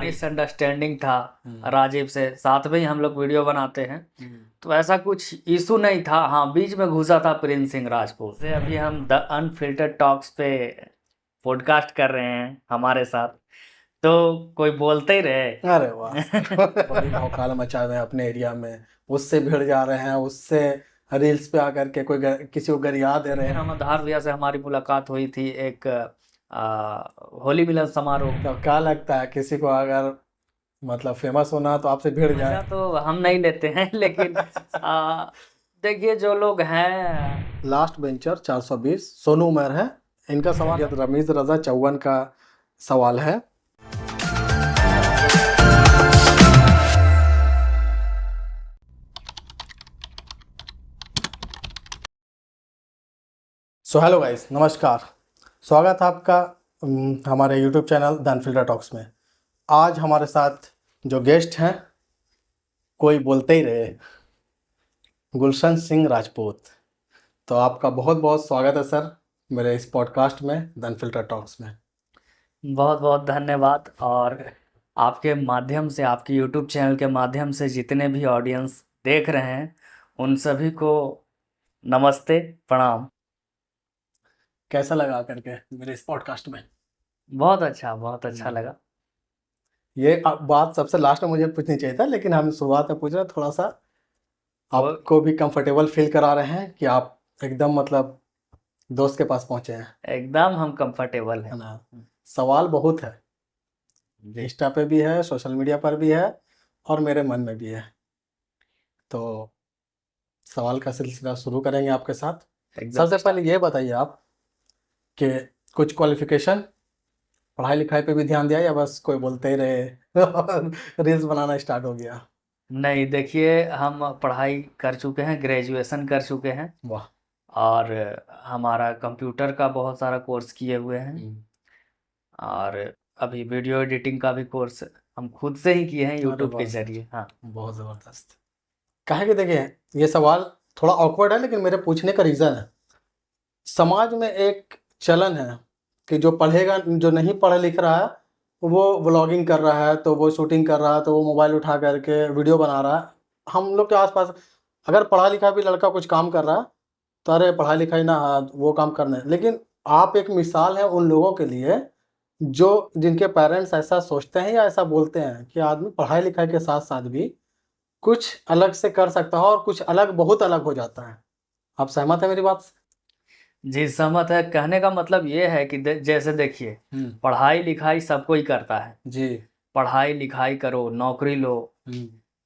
Misunderstanding था राजीव से, साथ में ही हम लोग वीडियो बनाते हैं, तो ऐसा कुछ इशू नहीं था। हाँ, बीच में घुसा था प्रिंस सिंह राजपूत से। अभी हम द अनफिल्टर्ड टॉक्स पे पॉडकास्ट कर रहे हैं हमारे साथ, तो कोई बोलते ही रहे। अरे वाह बड़ी भौकाल मचा हुए हैं अपने एरिया में, उससे भिड़ जा रहे हैं, उससे रील्स पे आकर के किसी को गरिया दे रहे हैं। हम आधार भैया से हमारी मुलाकात हुई थी एक होली मिलन समारोह। तो क्या लगता है किसी को अगर मतलब फेमस होना तो आपसे भिड़ जाए? मजा तो हम नहीं लेते हैं लेकिन देखिए जो लोग हैं। लास्ट बेंचर 420 सोनू उमर है, इनका सवाल रमीज रजा चौवन का सवाल है। सो हेलो गाइस, नमस्कार, स्वागत है आपका हमारे YouTube channel the unfiltered talks में। आज हमारे साथ जो गेस्ट हैं, कोई बोलते ही रहे, गुलशन सिंह राजपूत। तो आपका बहुत बहुत स्वागत है सर मेरे इस पॉडकास्ट में द अनफिल्टर्ड टॉक्स में। बहुत बहुत धन्यवाद। और आपके माध्यम से, आपके यूट्यूब चैनल के माध्यम से जितने भी ऑडियंस देख रहे हैं उन सभी को नमस्ते, प्रणाम। कैसा लगा करके मेरे इस पॉडकास्ट में? बहुत अच्छा लगा। ये बात सबसे लास्ट में मुझे पूछनी चाहिए था, लेकिन हम शुरुआत में पूछ रहे हैं, थोड़ा सा आपको भी कंफर्टेबल फील करा रहे हैं कि आप एकदम मतलब दोस्त के पास पहुंचे हैं। एकदम हम कंफर्टेबल है हैं। ना? सवाल बहुत है, इंस्टा पे भी है, सोशल मीडिया पर भी है, और मेरे मन में भी है। तो सवाल का सिलसिला शुरू करेंगे आपके साथ। सबसे पहले ये बताइए आप कि कुछ क्वालिफिकेशन, पढ़ाई लिखाई पे भी ध्यान दिया या बस कोई बोलते ही रहे रील्स बनाना स्टार्ट हो गया? नहीं, देखिए हम पढ़ाई कर चुके हैं, ग्रेजुएशन कर चुके हैं। वाह। और हमारा कंप्यूटर का बहुत सारा कोर्स किए हुए हैं। और अभी वीडियो एडिटिंग का भी कोर्स हम खुद से ही किए हैं यूट्यूब के जरिए। हाँ, बहुत ज़बरदस्त। कहे कि देखिए, ये सवाल थोड़ा ऑकवर्ड है, लेकिन मेरे पूछने का रीज़न है, समाज में एक चलन है कि जो पढ़ेगा, जो नहीं पढ़ लिख रहा है वो व्लॉगिंग कर रहा है, तो वो शूटिंग कर रहा है, तो वो मोबाइल उठा करके वीडियो बना रहा है। हम लोग के आसपास अगर पढ़ा लिखा भी लड़का कुछ काम कर रहा है तो अरे पढ़ाई लिखाई ना, हाँ, वो काम करना है। लेकिन आप एक मिसाल है उन लोगों के लिए जो जिनके पेरेंट्स ऐसा सोचते हैं या ऐसा बोलते हैं कि आदमी पढ़ाई लिखाई के साथ साथ भी कुछ अलग से कर सकता है, और कुछ अलग बहुत अलग हो जाता है। आप सहमत है मेरी बात से? जी सहमत है। कहने का मतलब ये है कि जैसे देखिए, पढ़ाई लिखाई सब कोई करता है जी। पढ़ाई लिखाई करो, नौकरी लो।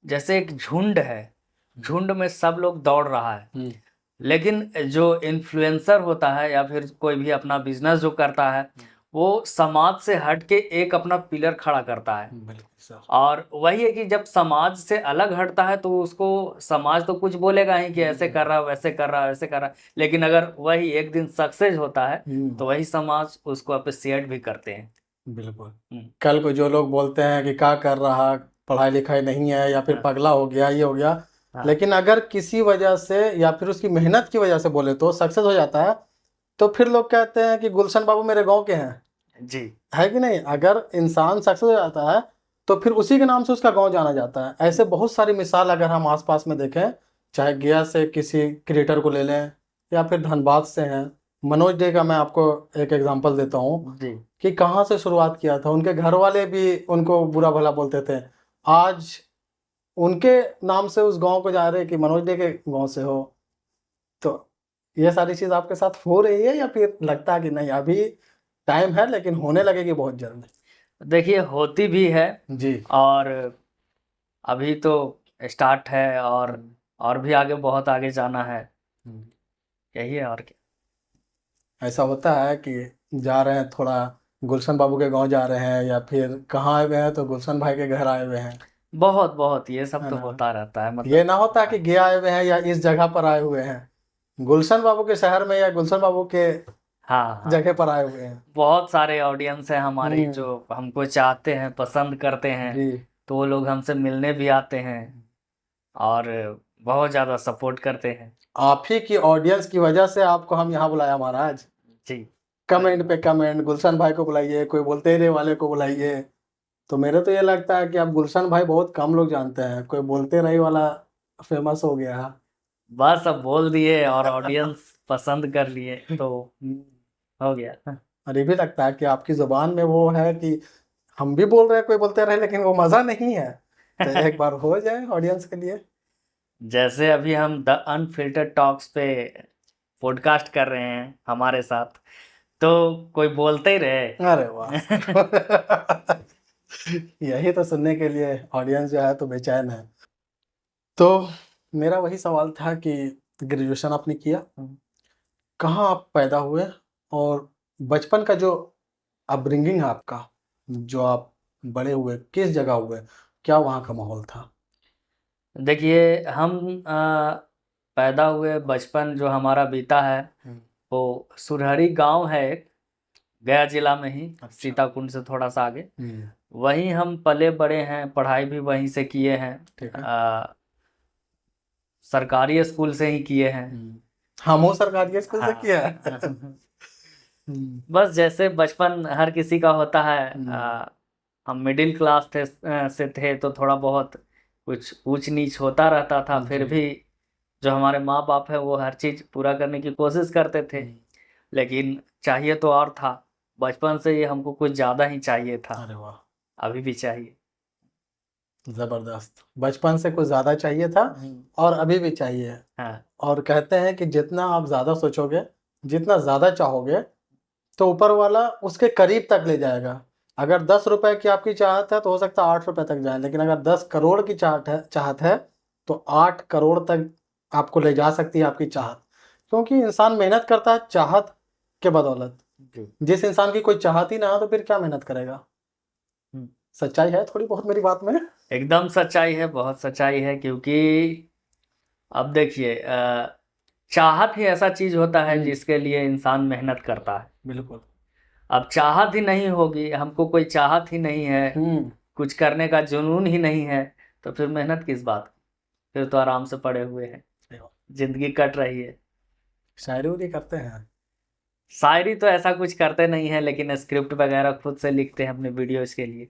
जैसे एक झुंड है, झुंड में सब लोग दौड़ रहा है, लेकिन जो इन्फ्लुएंसर होता है या फिर कोई भी अपना बिजनेस जो करता है, वो समाज से हट के एक अपना पिलर खड़ा करता है। और वही है कि जब समाज से अलग हटता है तो उसको समाज तो कुछ बोलेगा ही कि ऐसे कर रहा है, वैसे कर रहा है, वैसे कर रहा है। लेकिन अगर वही एक दिन सक्सेस होता है तो वही समाज उसको अप्रिशिएट भी करते हैं। बिल्कुल। कल को जो लोग बोलते हैं कि क्या कर रहा, पढ़ाई लिखाई नहीं है, या फिर पगला हो गया, ये हो गया, लेकिन अगर किसी वजह से या फिर उसकी मेहनत की वजह से बोले तो सक्सेस हो जाता है, तो फिर लोग कहते हैं कि गुलशन बाबू मेरे गांव के हैं। जी, है कि नहीं? अगर इंसान सक्सेस हो जाता है तो फिर उसी के नाम से उसका गांव जाना जाता है। ऐसे बहुत सारी मिसाल अगर हम आसपास में देखें, चाहे गया से किसी क्रिएटर को ले लें या फिर धनबाद से हैं, मनोज डे का मैं आपको एक एग्जांपल देता हूँ कि कहाँ से शुरुआत किया था। उनके घर वाले भी उनको बुरा भला बोलते थे, आज उनके नाम से उस गांव को जा रहे कि मनोज डे के गांव से हो। तो ये सारी चीज़ आपके साथ हो रही है या फिर लगता है कि नहीं अभी टाइम है लेकिन होने लगेगी बहुत जल्द? देखिए होती भी है जी। और अभी तो स्टार्ट है, और भी आगे, बहुत आगे जाना है। यही है और क्या। ऐसा होता है कि जा रहे हैं थोड़ा गुलशन बाबू के गांव जा रहे हैं, या फिर कहाँ आए हुए हैं तो गुलशन भाई के घर आए हुए हैं? बहुत बहुत ये सब है तो ना? होता रहता है, मतलब ये ना होता कि गया आए हुए हैं या इस जगह पर आए हुए हैं, गुलशन बाबू के शहर में या गुलशन बाबू के हाँ जगह पर आए हुए हैं। बहुत सारे ऑडियंस हैं हमारी जो हमको चाहते हैं, पसंद करते हैं, जी। तो वो लोग हमसे मिलने भी आते हैं और बहुत ज़्यादा सपोर्ट करते हैं। आप ही की ऑडियंस की वजह से आपको हम यहाँ बुलाया महाराज। जी, कमेंट पे कमेंट, गुलशन भाई को बुलाइए, कोई बोलते ही रहे वाले को बुलाइए, तो मेरे तो ये लगता है कि अब गुलशन भाई बहुत कम लोग जानते हैं, कोई बोलते रही वाला फेमस हो गया है। बस अब बोल दिए और ऑडियंस पसंद कर लिए तो हो गया। और ये भी लगता है कि आपकी जुबान में वो है कि हम भी बोल रहे हैं, कोई बोलते रहे, लेकिन वो मजा नहीं है। तो एक बार हो जाए ऑडियंस के लिए। जैसे अभी हम द अनफिल्टर्ड टॉक्स पे पॉडकास्ट कर रहे हैं हमारे साथ, तो कोई बोलते ही रहे। अरे वाह यही तो सुनने के लिए ऑडियंस जो है तो बेचैन है। तो मेरा वही सवाल था कि ग्रेजुएशन आपने किया, कहाँ आप पैदा हुए, और बचपन का जो अपब्रिंगिंग है आपका, जो आप बड़े हुए किस जगह हुए, क्या वहाँ का माहौल था? देखिए हम पैदा हुए, बचपन जो हमारा बीता है वो सुरहरी गांव है एक, गया जिला में ही, अच्छा। सीताकुंड से थोड़ा सा आगे। वहीं हम पले बड़े हैं, पढ़ाई भी वहीं से किए हैं। ठीक है। सरकारी स्कूल से ही किए हैं। हम सरकारी स्कूल से हाँ। किया है। बस जैसे बचपन हर किसी का होता है, हम मिडिल क्लास से थे तो थोड़ा बहुत कुछ ऊंच नीच होता रहता था, फिर भी जो हमारे माँ बाप है वो हर चीज पूरा करने की कोशिश करते थे, लेकिन चाहिए तो और था। बचपन से ये हमको कुछ ज्यादा ही चाहिए था। अरे वाह, अभी भी चाहिए। जबरदस्त। बचपन से कुछ ज्यादा चाहिए था और अभी भी चाहिए। हाँ। और कहते हैं कि जितना आप ज्यादा सोचोगे, जितना ज्यादा चाहोगे, तो ऊपर वाला उसके करीब तक ले जाएगा। अगर 10 रुपए की आपकी चाहत है तो हो सकता है 8 रुपए तक जाए, लेकिन अगर 10 करोड़ की चाहत है तो 8 करोड़ तक आपको ले जा सकती है आपकी चाहत। क्योंकि इंसान मेहनत करता है चाहत के बदौलत। जिस इंसान की कोई चाहत ही ना हो तो फिर क्या मेहनत करेगा? सच्चाई है थोड़ी बहुत मेरी बात में? एकदम सच्चाई है, बहुत सच्चाई है। क्योंकि अब देखिए चाहत ही ऐसा चीज होता है जिसके लिए इंसान मेहनत करता है। बिल्कुल। अब चाहत ही नहीं होगी, हमको कोई चाहत ही नहीं है, कुछ करने का जुनून ही नहीं है, तो फिर मेहनत किस बात की? फिर तो आराम से पड़े हुए हैं, जिंदगी कट रही है। शायरी उरी करते हैं? शायरी तो ऐसा कुछ करते नहीं है, लेकिन स्क्रिप्ट वगैरह खुद से लिखते हैं अपने वीडियोज के लिए।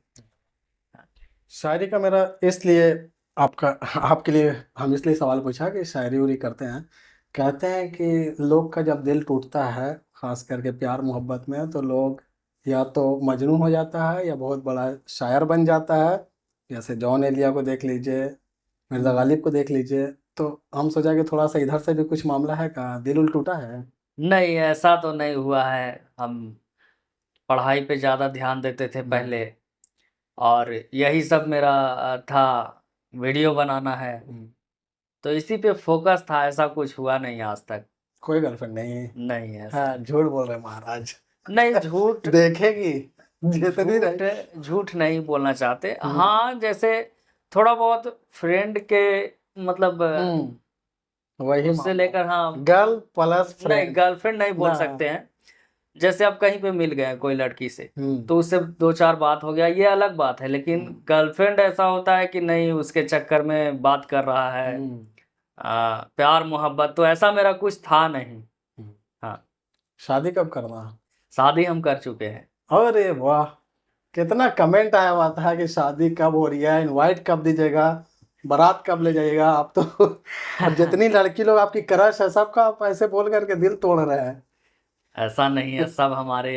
शायरी का मेरा इसलिए आपके लिए हम इसलिए सवाल पूछा कि शायरी उरी करते हैं। कहते हैं कि लोग का जब दिल टूटता है, खास करके प्यार मोहब्बत में, तो लोग या तो मजनू हो जाता है या बहुत बड़ा शायर बन जाता है। जैसे जॉन एलिया को देख लीजिए, मिर्ज़ा गालिब को देख लीजिए। तो हम सोचा कि थोड़ा सा इधर से भी कुछ मामला है, का दिल उल टूटा है? नहीं, ऐसा तो नहीं हुआ है। हम पढ़ाई पे ज़्यादा ध्यान देते थे पहले, और यही सब मेरा था, वीडियो बनाना है, तो इसी पे फोकस था। ऐसा कुछ हुआ नहीं आज तक। कोई गर्लफ्रेंड नहीं? नहीं ऐसा। हाँ, झूठ बोल रहे महाराज। नहीं, झूठ देखेगी जितनी रही। झूठ नहीं बोलना चाहते। हाँ, जैसे थोड़ा बहुत फ्रेंड के मतलब वही उससे लेकर, हाँ, गर्ल प्लस नहीं, फ्रेंड। गर्लफ्रेंड नहीं बोल सकते हैं। जैसे आप कहीं पे मिल गए कोई लड़की से, तो उससे 2-4 बात हो गया, ये अलग बात है। लेकिन गर्लफ्रेंड ऐसा होता है कि नहीं, उसके चक्कर में बात कर रहा है, प्यार मोहब्बत तो ऐसा मेरा कुछ था नहीं। हाँ। शादी कब करना? शादी हम कर चुके हैं। अरे वाह, कितना कमेंट आया हुआ था कि शादी कब हो रही है, इनवाइट कब दीजिएगा, बारात कब ले जाइएगा आप तो। और जितनी लड़की लोग आपकी क्रश है, सबका आप ऐसे बोल करके दिल तोड़ रहे हैं। ऐसा नहीं है, सब हमारे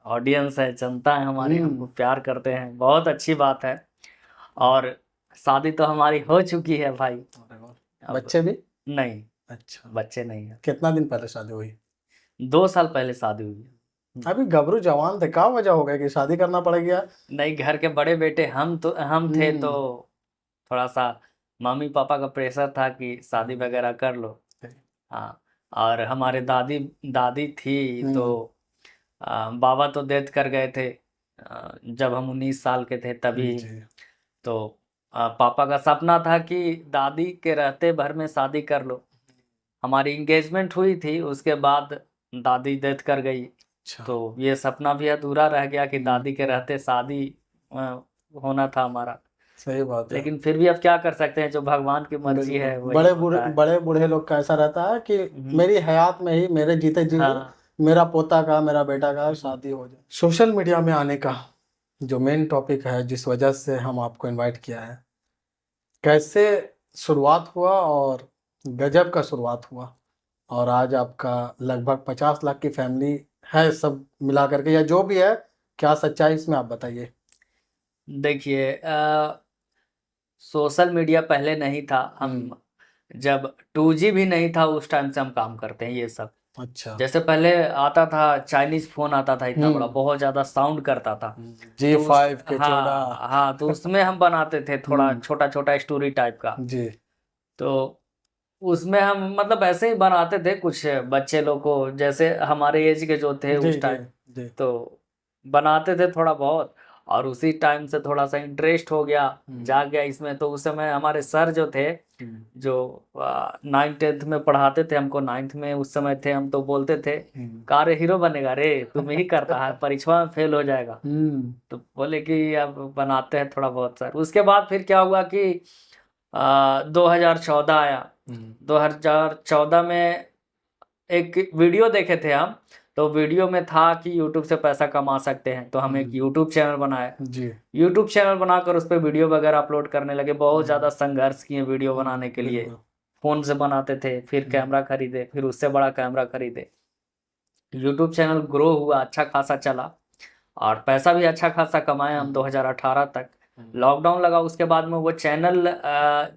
ऑडियंस है, जनता है हमारी, हमको प्यार करते हैं, बहुत अच्छी बात है। और शादी तो हमारी हो चुकी है भाई। बच्चे भी? नहीं। अच्छा, बच्चे नहीं है। कितना दिन पहले शादी हुई? 2 साल पहले शादी हुई है। अभी गबरू जवान थे, क्या वजह हो गया कि शादी करना पड़ गया? नहीं, घर के बड़े बेटे हम थे, तो थोड़ा सा मम्मी पापा का प्रेशर था कि शादी वगैरह कर लो। हाँ। और हमारे दादी थी, तो बाबा तो डेथ कर गए थे जब हम 19 साल के थे तभी। तो पापा का सपना था कि दादी के रहते भर में शादी कर लो। हमारी इंगेजमेंट हुई थी, उसके बाद दादी डेथ कर गई। तो ये सपना भी अधूरा रह गया कि दादी के रहते शादी होना था हमारा। सही बात है। लेकिन फिर भी अब क्या कर सकते हैं, जो भगवान की मर्जी है वही होता है। बड़े बूढ़े लोग का ऐसा रहता है कि मेरी हयात में ही, मेरे जीते जी मेरा पोता का, मेरा बेटा का शादी हो जाए। सोशल मीडिया में आने का जो मेन टॉपिक है जिस वजह से हम आपको इनवाइट किया है, कैसे शुरुआत हुआ और गजब का शुरुआत हुआ, और आज आपका लगभग 50 लाख की फैमिली है सब मिला करके, या जो भी है, क्या सच्चाई इसमें आप बताइए। देखिए सोशल मीडिया पहले नहीं था, हम जब 2G भी नहीं था उस टाइम से हम काम करते हैं ये सब। अच्छा। जैसे पहले आता था चाइनीज फोन आता था इतना बड़ा, हम्म। बहुत ज्यादा साउंड करता था। जी तो उस 5 के 14। हाँ तो उसमें हम बनाते थे थोड़ा छोटा छोटा स्टोरी टाइप का। जी। तो उसमें हम मतलब ऐसे ही बनाते थे कुछ बच्चे लोग को, जैसे हमारे एज के जो थे जी उस जी टाइम, जी। तो बनाते थे थोड़ा बहुत। और उसी टाइम से थोड़ा सा इंटरेस्ट हो गया, जाग गया इसमें। तो उस समय हमारे सर जो थे, जो 9th-10th में पढ़ाते थे हमको, 9th में उस समय थे हम, तो बोलते थे का रे हीरो बनेगा रे, तुम ही करता है, परीक्षा में फेल हो जाएगा। तो बोले कि अब बनाते हैं थोड़ा बहुत सर। उसके बाद फिर क्या हुआ कि 2014 आया। 2014 में एक वीडियो देखे थे हम, तो वीडियो में था कि YouTube से पैसा कमा सकते हैं, तो हम एक YouTube चैनल बनाए। जी। YouTube चैनल बनाकर उस पर वीडियो वगैरह अपलोड करने लगे। बहुत ज़्यादा संघर्ष किए वीडियो बनाने के लिए। बिल्कुल। फ़ोन से बनाते थे, फिर कैमरा खरीदे, फिर उससे बड़ा कैमरा खरीदे। YouTube चैनल ग्रो हुआ, अच्छा खासा चला, और पैसा भी अच्छा खासा कमाए हम 2018 तक। लॉकडाउन लगा, उसके बाद में वो चैनल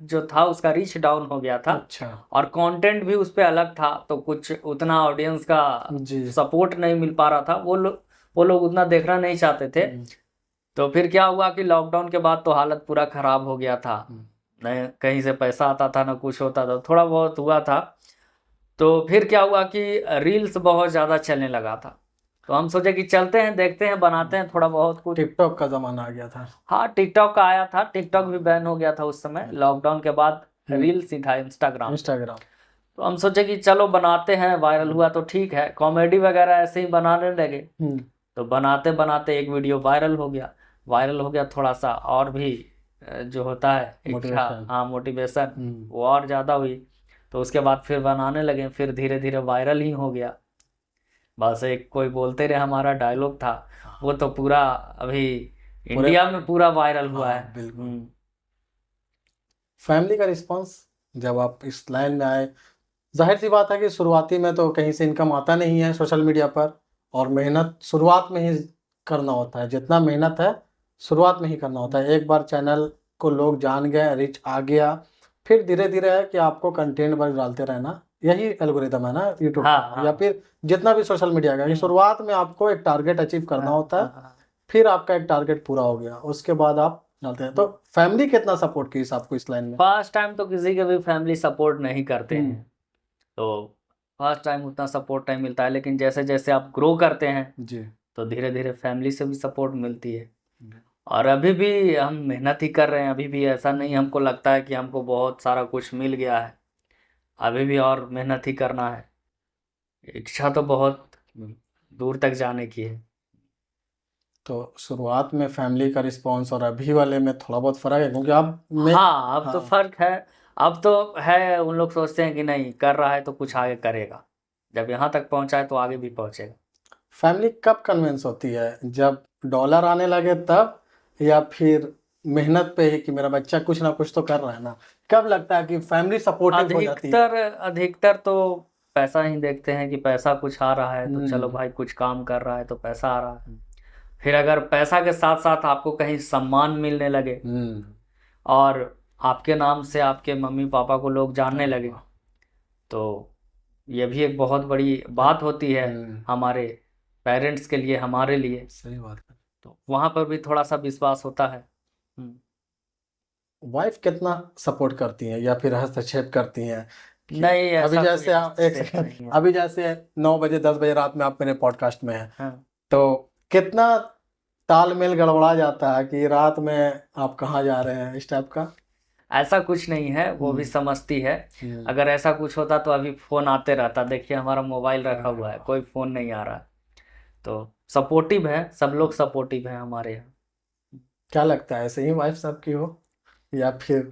जो था उसका रीच डाउन हो गया था। अच्छा। और कंटेंट भी उस पर अलग था, तो कुछ उतना ऑडियंस का जी। सपोर्ट नहीं मिल पा रहा था। वो लोग उतना देखना नहीं चाहते थे। तो फिर क्या हुआ कि लॉकडाउन के बाद तो हालत पूरा खराब हो गया था, न कहीं से पैसा आता था, न कुछ होता था, थोड़ा बहुत हुआ था। तो फिर क्या हुआ कि रील्स बहुत ज़्यादा चलने लगा था। तो हम सोचे कि चलते हैं, देखते हैं, बनाते हैं थोड़ा बहुत कुछ। टिकटॉक का जमाना आ गया था। हाँ टिकटॉक का आया था, टिकटॉक भी बैन हो गया था उस समय। लॉकडाउन के बाद रील्स ही था, इंस्टाग्राम। इंस्टाग्राम। तो हम सोचे कि चलो बनाते हैं, वायरल हुआ तो ठीक है, कॉमेडी वगैरह ऐसे ही बनाने लगे। तो बनाते बनाते एक वीडियो वायरल हो गया। वायरल हो गया, थोड़ा सा और भी जो होता है इच्छा, मोटिवेशन। हाँ मोटिवेशन वो और ज़्यादा हुई। तो उसके बाद फिर बनाने लगे, फिर धीरे धीरे वायरल ही हो गया। बस एक कोई बोलते रहे हमारा डायलॉग था, वो तो पूरा अभी इंडिया में पूरा वायरल हुआ है। बिल्कुल। फैमिली का रिस्पांस जब आप इस लाइन में आए, जाहिर सी बात है कि शुरुआती में तो कहीं से इनकम आता नहीं है सोशल मीडिया पर, और मेहनत शुरुआत में ही करना होता है। जितना मेहनत है शुरुआत में ही करना होता है। एक बार चैनल को लोग जान गए, रीच आ गया, फिर धीरे धीरे है कि आपको कंटेंट बस डालते रहना, यही एल्गोरिदम है ना यूट्यूब का, या फिर जितना भी सोशल मीडिया का। शुरुआत में आपको एक टारगेट अचीव करना होता है, फिर आपका एक टारगेट पूरा हो गया, उसके बाद आप डालते हैं। तो फैमिली कितना सपोर्ट की आपको इस लाइन में? फर्स्ट टाइम तो किसी के भी फैमिली सपोर्ट नहीं करते हैं, तो फर्स्ट टाइम उतना सपोर्ट नहीं मिलता है। लेकिन जैसे जैसे आप ग्रो करते हैं जी। तो धीरे धीरे फैमिली से भी सपोर्ट मिलती है। और अभी भी हम मेहनत ही कर रहे हैं, अभी भी ऐसा नहीं हमको लगता है कि हमको बहुत सारा कुछ मिल गया है। अभी भी और मेहनत ही करना है, इच्छा तो बहुत दूर तक जाने की है। तो शुरुआत में फैमिली का रिस्पांस और अभी वाले में थोड़ा बहुत फर्क है, क्योंकि अब हाँ अब तो फर्क है। अब तो है, उन लोग सोचते हैं कि नहीं कर रहा है तो कुछ आगे करेगा, जब यहाँ तक पहुँचा है तो आगे भी पहुँचेगा। फैमिली कब कन्विंस होती है, जब डॉलर आने लगे तब, या फिर मेहनत पे ही कि मेरा बच्चा कुछ ना कुछ तो कर रहा है ना? कब लगता है कि फैमिली सपोर्टिव हो जाती है? अधिकतर तो पैसा ही देखते हैं कि पैसा कुछ आ रहा है तो चलो भाई कुछ काम कर रहा है तो पैसा आ रहा है। फिर अगर पैसा के साथ साथ आपको कहीं सम्मान मिलने लगे और आपके नाम से आपके मम्मी पापा को लोग जानने लगे, तो ये भी एक बहुत बड़ी बात होती है हमारे पेरेंट्स के लिए, हमारे लिए। सही बात है। तो वहाँ पर भी थोड़ा सा विश्वास होता है। वाइफ कितना सपोर्ट करती हैं या फिर हस्तक्षेप करती हैं? नहीं अभी ऐसा जैसे आप एक हस्तक्षेप सेकंड, नहीं है। अभी जैसे 9 बजे 10 बजे रात में आप मेरे पॉडकास्ट में हैं, हाँ। तो कितना तालमेल गड़बड़ा जाता है कि रात में आप कहाँ जा रहे हैं, इस टाइप का? ऐसा कुछ नहीं है, वो भी समझती है। अगर ऐसा कुछ होता तो अभी फोन आते रहता। देखिए हमारा मोबाइल रखा हुआ है, कोई फोन नहीं आ रहा है। तो सपोर्टिव है, सब लोग सपोर्टिव है हमारे यहाँ। क्या लगता है ऐसे ही वाइफ सबकी हो, या फिर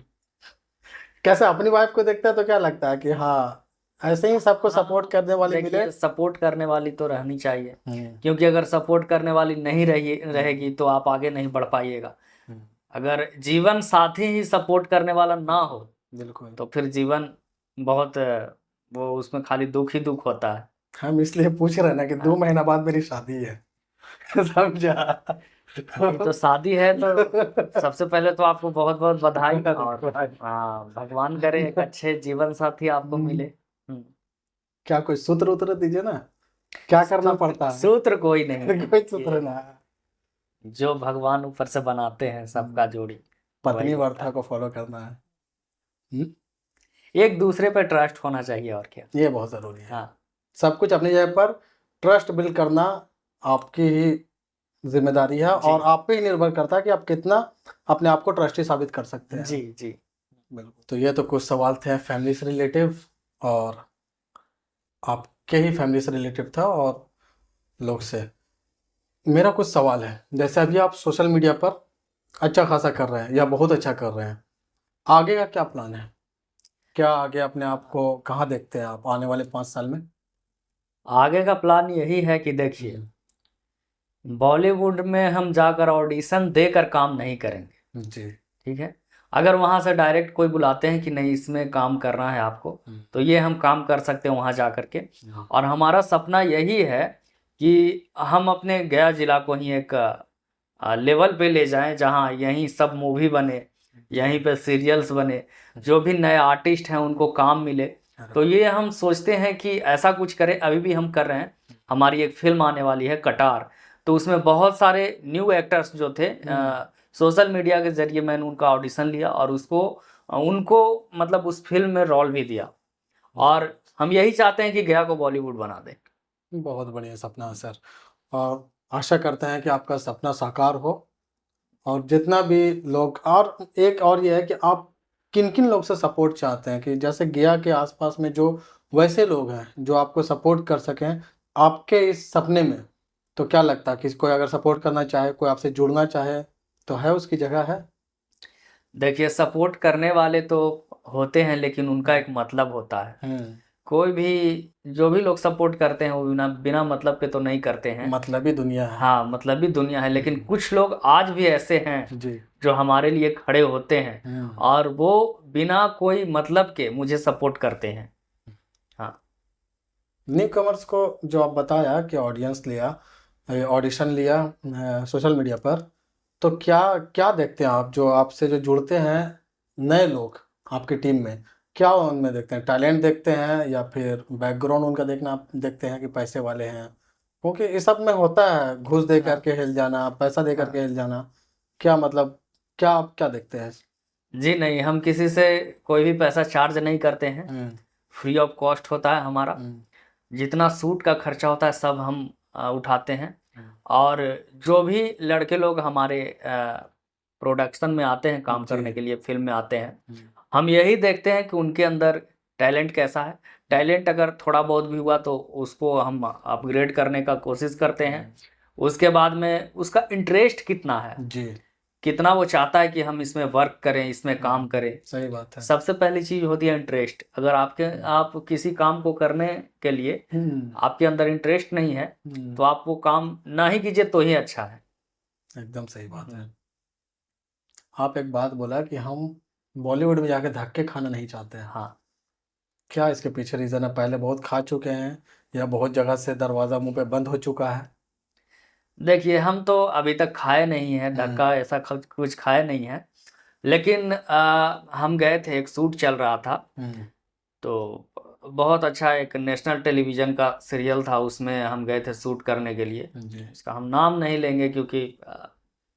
कैसे अपनी वाइफ को देखता है तो क्या लगता है कि हाँ ऐसे ही सबको सपोर्ट करने वाली मिले। देखिए सपोर्ट करने वाली तो रहनी चाहिए, हम्म, क्योंकि अगर सपोर्ट करने वाली नहीं रहेगी तो आप आगे नहीं बढ़ पाइएगा। हम्म, अगर जीवन साथी ही सपोर्ट करने वाला ना हो बिल्कुल। तो फिर जीवन बहुत वो उसमें खाली दुख ही दुख होता है। हम इसलिए पूछ रहे हैं ना कि 2 महीना बाद मेरी शादी है। समझा? ये तो शादी है तो सबसे पहले तो आपको बहुत बहुत बधाई, और भगवान करे एक अच्छे जीवन साथी आपको मिले। क्या कोई सूत्र उत्र दीजिए ना, क्या करना पड़ता है? सूत्र कोई नहीं, कोई सूत्र ना, जो भगवान ऊपर से बनाते हैं सबका जोड़ी, पत्नी वही होता वार्ता को फॉलो करना है। है। एक दूसरे पर ट्रस्ट होना चाहिए, और क्या। ये बहुत जरूरी है। हाँ सब कुछ अपनी जगह पर, ट्रस्ट बिल्ड करना आपकी ही जिम्मेदारी है, जी और आप पे ही निर्भर करता है कि आप कितना अपने आप को ट्रस्टी साबित कर सकते हैं। जी जी। बिल्कुल। तो ये तो कुछ सवाल थे फैमिली से रिलेटिव, और आपके ही फैमिली से रिलेटिव था और लोग से। मेरा कुछ सवाल है, जैसे अभी आप सोशल मीडिया पर अच्छा खासा कर रहे हैं या बहुत अच्छा कर रहे हैं, आगे का क्या प्लान है? क्या आगे अपने आप को कहाँ देखते हैं आप आने वाले 5 साल में? आगे का प्लान यही है कि देखिए, बॉलीवुड में हम जाकर ऑडिशन देकर काम नहीं करेंगे, जी। ठीक है। अगर वहां से डायरेक्ट कोई बुलाते हैं कि नहीं इसमें काम करना है आपको, तो ये हम काम कर सकते हैं वहां जा करके। और हमारा सपना यही है कि हम अपने गया जिला को ही एक लेवल पे ले जाएं जहां यहीं सब मूवी बने, यहीं पे सीरियल्स बने, जो भी नए आर्टिस्ट हैं उनको काम मिले। तो ये हम सोचते हैं कि ऐसा कुछ करें, अभी भी हम कर रहे हैं। हमारी एक फिल्म आने वाली है कटार, तो उसमें बहुत सारे न्यू एक्टर्स जो थे, सोशल मीडिया के जरिए मैंने उनका ऑडिशन लिया और उनको मतलब उस फिल्म में रोल भी दिया, और हम यही चाहते हैं कि गया को बॉलीवुड बना दें। बहुत बढ़िया सपना है सर, और आशा करते हैं कि आपका सपना साकार हो, और जितना भी लोग, और एक और ये है कि आप किन किन लोग से सपोर्ट चाहते हैं, कि जैसे गया के आसपास में जो वैसे लोग हैं जो आपको सपोर्ट कर सकें आपके इस सपने में, तो क्या लगता है कि कोई अगर सपोर्ट करना चाहे, कोई आपसे जुड़ना चाहे, तो है उसकी जगह है? देखिए सपोर्ट करने वाले तो होते हैं, लेकिन उनका एक मतलब होता है। कोई भी, जो भी लोग सपोर्ट करते हैं वो बिना बिना मतलब के तो नहीं करते हैं। मतलब ही दुनिया है। हाँ मतलब भी दुनिया है, लेकिन कुछ लोग आज भी ऐसे हैं जी। जो हमारे लिए खड़े होते हैं, और वो बिना कोई मतलब के मुझे सपोर्ट करते हैं। हाँ न्यू कमर्स को जो आप बताया कि ऑडियंस लिया, ऑडिशन लिया सोशल मीडिया पर, तो क्या क्या देखते हैं आप, जो आपसे जो जुड़ते हैं नए लोग आपकी टीम में, क्या उनमें देखते हैं? टैलेंट देखते हैं या फिर बैकग्राउंड उनका देखना आप देखते हैं कि पैसे वाले हैं? क्योंकि इस सब में होता है घूस दे हाँ करके हिल जाना, पैसा दे करके हाँ। हिल जाना। क्या मतलब, क्या आप क्या देखते हैं? जी नहीं, हम किसी से कोई भी पैसा चार्ज नहीं करते हैं, फ्री ऑफ कॉस्ट होता है हमारा। जितना सूट का खर्चा होता है सब हम उठाते हैं। और जो भी लड़के लोग हमारे प्रोडक्शन में आते हैं काम करने के लिए, फिल्म में आते हैं, हम यही देखते हैं कि उनके अंदर टैलेंट कैसा है। टैलेंट अगर थोड़ा बहुत भी हुआ तो उसको हम अपग्रेड करने का कोशिश करते हैं। उसके बाद में उसका इंटरेस्ट कितना है, जी। कितना वो चाहता है कि हम इसमें वर्क करें, इसमें काम करें। सही बात है। सबसे पहली चीज होती है इंटरेस्ट। अगर आप किसी काम को करने के लिए आपके अंदर इंटरेस्ट नहीं है तो आप वो काम ना ही कीजिए तो ही अच्छा है। एकदम सही बात है। आप एक बात बोला कि हम बॉलीवुड में जाके धक्के खाना नहीं चाहते हैं। हाँ क्या इसके पीछे रीज़न है? पहले बहुत खा चुके हैं या बहुत जगह से दरवाज़ा मुंह पे बंद हो चुका है? देखिए, हम तो अभी तक खाए नहीं है धक्का, ऐसा कुछ खाए नहीं है। लेकिन हम गए थे, एक शूट चल रहा था, तो बहुत अच्छा एक नेशनल टेलीविज़न का सीरियल था, उसमें हम गए थे शूट करने के लिए। इसका हम नाम नहीं लेंगे क्योंकि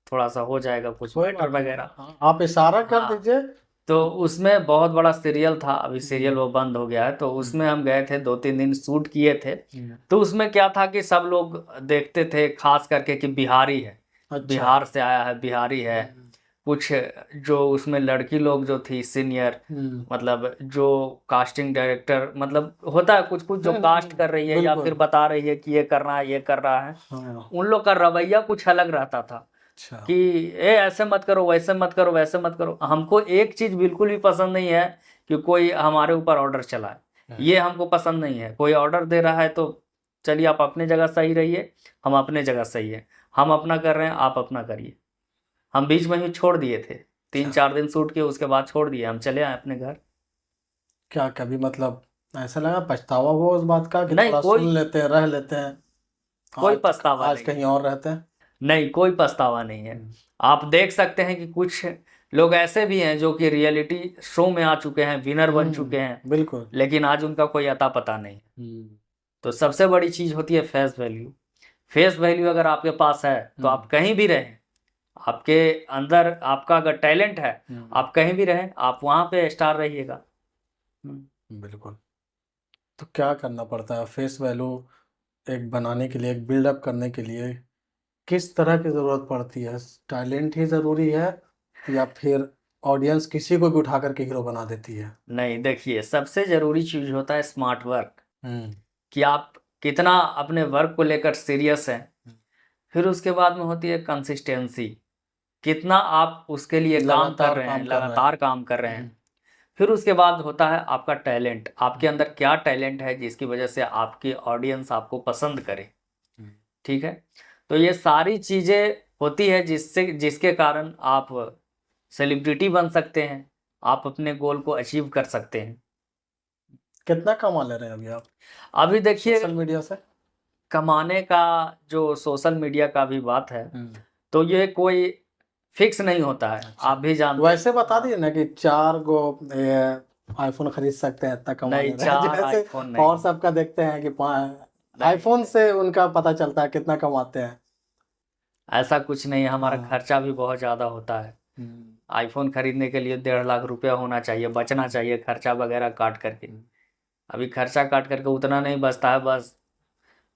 थोड़ा सा हो जाएगा कुछ मैटर वगैरह। आप इशारा कर हाँ, दीजिए। तो उसमें बहुत बड़ा सीरियल था, अभी सीरियल वो बंद हो गया है। तो उसमें हम गए थे, 2-3 दिन शूट किए थे। तो उसमें क्या था कि सब लोग देखते थे खास करके कि बिहारी है, बिहार से आया है, बिहारी है। कुछ जो उसमें लड़की लोग जो थी सीनियर, मतलब जो कास्टिंग डायरेक्टर, मतलब होता है कुछ कुछ जो कास्ट कर रही है या फिर बता रही है कि ये करना है, ये कर रहा है, उन लोग का रवैया कुछ अलग रहता था कि ए ऐसे मत करो, वैसे मत करो, वैसे मत करो। हमको एक चीज बिल्कुल भी पसंद नहीं है कि कोई हमारे ऊपर ऑर्डर चलाए, ये हमको पसंद नहीं है। कोई ऑर्डर दे रहा है तो चलिए आप अपने जगह सही रहिए, हम अपने जगह सही है, हम अपना कर रहे हैं, आप अपना करिए। हम बीच में ही छोड़ दिए थे, 3-4 दिन शूट किए, उसके बाद छोड़ दिए, हम चले आए अपने घर। क्या कभी मतलब ऐसा लगा, पछतावा हुआ उस बात का कि नहीं, थोड़ा कोई सुन लेते हैं, रह लेते हैं, कोई आज पछतावा आज नहीं कहीं है। और रहते हैं? नहीं, कोई पछतावा नहीं है। आप देख सकते हैं कि कुछ लोग ऐसे भी हैं जो कि रियलिटी शो में आ चुके हैं, विनर बन चुके हैं, बिल्कुल। लेकिन आज उनका कोई अता पता नहीं। तो सबसे बड़ी चीज होती है फेस वैल्यू। फेस वैल्यू अगर आपके पास है तो आप कहीं भी रहें, आपके अंदर आपका अगर टैलेंट है, आप कहीं भी रहें, आप वहां पे स्टार रहिएगा। बिल्कुल। तो क्या करना पड़ता है फेस वैल्यू एक बनाने के लिए, एक बिल्डअप करने के लिए? किस तरह की ज़रूरत पड़ती है? टैलेंट ही ज़रूरी है या फिर ऑडियंस किसी को भी उठा करके हीरो बना देती है? नहीं, देखिए, सबसे जरूरी चीज होता है स्मार्ट वर्क, हम्म कि आप कितना अपने वर्क को लेकर सीरियस हैं। फिर उसके बाद में होती है कंसिस्टेंसी, कितना आप उसके लिए काम कर लगातार रहे हैं, काम कर रहे हैं। लगातार काम कर रहे हैं। फिर उसके बाद होता है आपका टैलेंट, आपके अंदर क्या टैलेंट है जिसकी वजह से आपकी ऑडियंस आपको पसंद करे। ठीक है, तो ये सारी चीज़ें होती है जिसके कारण आप सेलिब्रिटी बन सकते हैं, आप अपने गोल को अचीव कर सकते हैं। कितना कमा ले रहे हैं अभी आप अभी देखिए, सोशल मीडिया से? कमाने का जो सोशल मीडिया का भी बात है, तो ये कोई फिक्स नहीं होता है। अच्छा। आप भी जानते वैसे हैं। बता दिए ना कि 4 गो आईफोन खरीद सकते हैं, इतना कमा ले नहीं, रहे हैं 4 जैसे। आईफोन नहीं। और सबका देखते हैं कि नहीं, आईफोन से उनका पता चलता है कितना कमाते हैं। ऐसा कुछ नहीं है, हमारा हाँ। खर्चा भी बहुत ज़्यादा होता है। आईफोन खरीदने के लिए 1.5 लाख रुपया होना चाहिए, बचना चाहिए खर्चा वगैरह काट करके। अभी खर्चा काट करके उतना नहीं बचता है, बस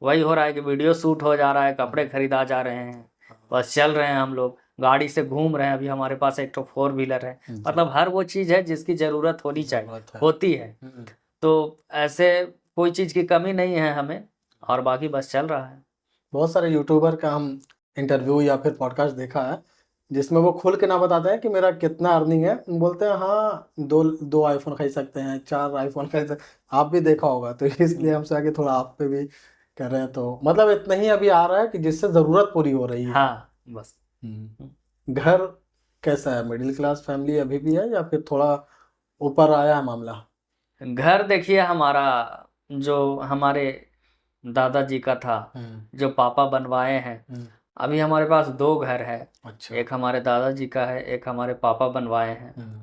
वही हो रहा है कि वीडियो शूट हो जा रहा है, कपड़े खरीदा जा रहे हैं, बस चल रहे हैं हम लोग, गाड़ी से घूम रहे हैं। अभी हमारे पास एक तो 4 व्हीलर है, मतलब हर वो चीज़ है जिसकी ज़रूरत होनी चाहिए, होती है। तो ऐसे कोई चीज़ की कमी नहीं है हमें, और बाकी बस चल रहा है। बहुत सारे यूट्यूबर का हम इंटरव्यू या फिर पॉडकास्ट देखा है जिसमें वो खुल के ना बताते हैं कि मेरा कितना अर्निंग है, बोलते हैं हाँ 2 आईफोन खरीद सकते हैं, 4 आईफोन खरीद सकते हैं। आप भी देखा होगा, तो इसलिए हमसे आगे थोड़ा आप पे भी कर रहे हैं। तो मतलब इतना ही अभी आ रहा है कि जिससे ज़रूरत पूरी हो रही है। हाँ, बस। घर कैसा है? मिडिल क्लास फैमिली अभी भी है या फिर थोड़ा ऊपर आया है मामला? घर देखिए, हमारा जो हमारे दादाजी का था, जो पापा बनवाए हैं, अभी हमारे पास 2 घर है। अच्छा। एक हमारे दादाजी का है, एक हमारे पापा बनवाए हैं।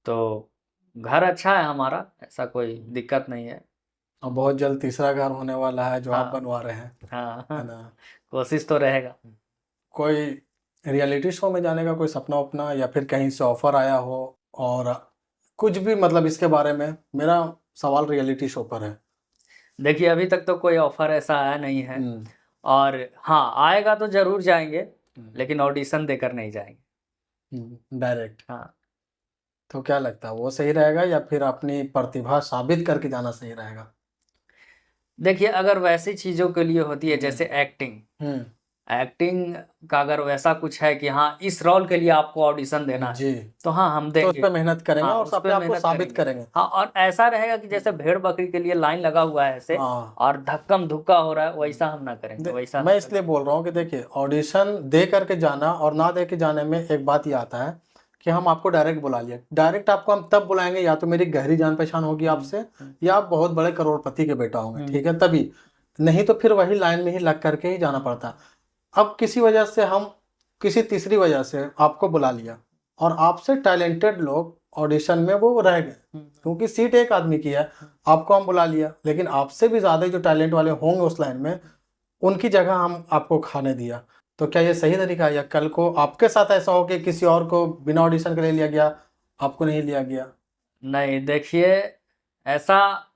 तो घर अच्छा है हमारा, ऐसा कोई दिक्कत नहीं है। और बहुत जल्द तीसरा घर होने वाला है जो आप हाँ, बनवा रहे हैं, हाँ, है ना? कोशिश तो रहेगा। कोई रियलिटी शो में जाने का कोई सपना उपना या फिर कहीं से ऑफर आया हो? और कुछ भी मतलब इसके बारे में, मेरा सवाल रियलिटी शो पर है। देखिए, अभी तक तो कोई ऑफर ऐसा आया नहीं है, और हाँ, आएगा तो जरूर जाएंगे, लेकिन ऑडिशन देकर नहीं जाएंगे। डायरेक्ट। हाँ, तो क्या लगता है, वो सही रहेगा या फिर अपनी प्रतिभा साबित करके जाना सही रहेगा? देखिए, अगर वैसी चीज़ों के लिए होती है जैसे एक्टिंग, एक्टिंग का अगर वैसा कुछ है कि हाँ इस रोल के लिए आपको ऑडिशन देना है, जी, तो हाँ हम तो उस देंगे। पर मेहनत करेंगे हाँ, और उस अपने पे आप को मेहनत साबित करेंगे। हाँ, और ऐसा रहेगा कि जैसे भेड़ बकरी के लिए लाइन लगा हुआ है ऐसे, हाँ। और धक्कम धुक्का हो रहा है, वैसा हम ना करेंगे, वैसा मैं इसलिए बोल रहा हूँ कि देखिए, ऑडिशन दे करके जाना और ना दे के जाने में एक बात ये आता है कि हम आपको डायरेक्ट बुला लिया। डायरेक्ट आपको हम तब बुलाएंगे या तो मेरी गहरी जान पहचान होगी आपसे, या आप बहुत बड़े करोड़पति के बेटा होंगे, ठीक है, तभी। नहीं तो फिर वही लाइन में ही लग करके ही जाना पड़ता। अब किसी वजह से हम किसी तीसरी वजह से आपको बुला लिया और आपसे टैलेंटेड लोग ऑडिशन में वो रह गए, क्योंकि सीट एक आदमी की है, आपको हम बुला लिया, लेकिन आपसे भी ज़्यादा जो टैलेंट वाले होंगे उस लाइन में, उनकी जगह हम आपको खाने दिया। तो क्या ये सही तरीका है, या कल को आपके साथ ऐसा हो कि किसी और को बिना ऑडिशन के ले लिया गया, आपको नहीं लिया गया? नहीं, देखिए, ऐसा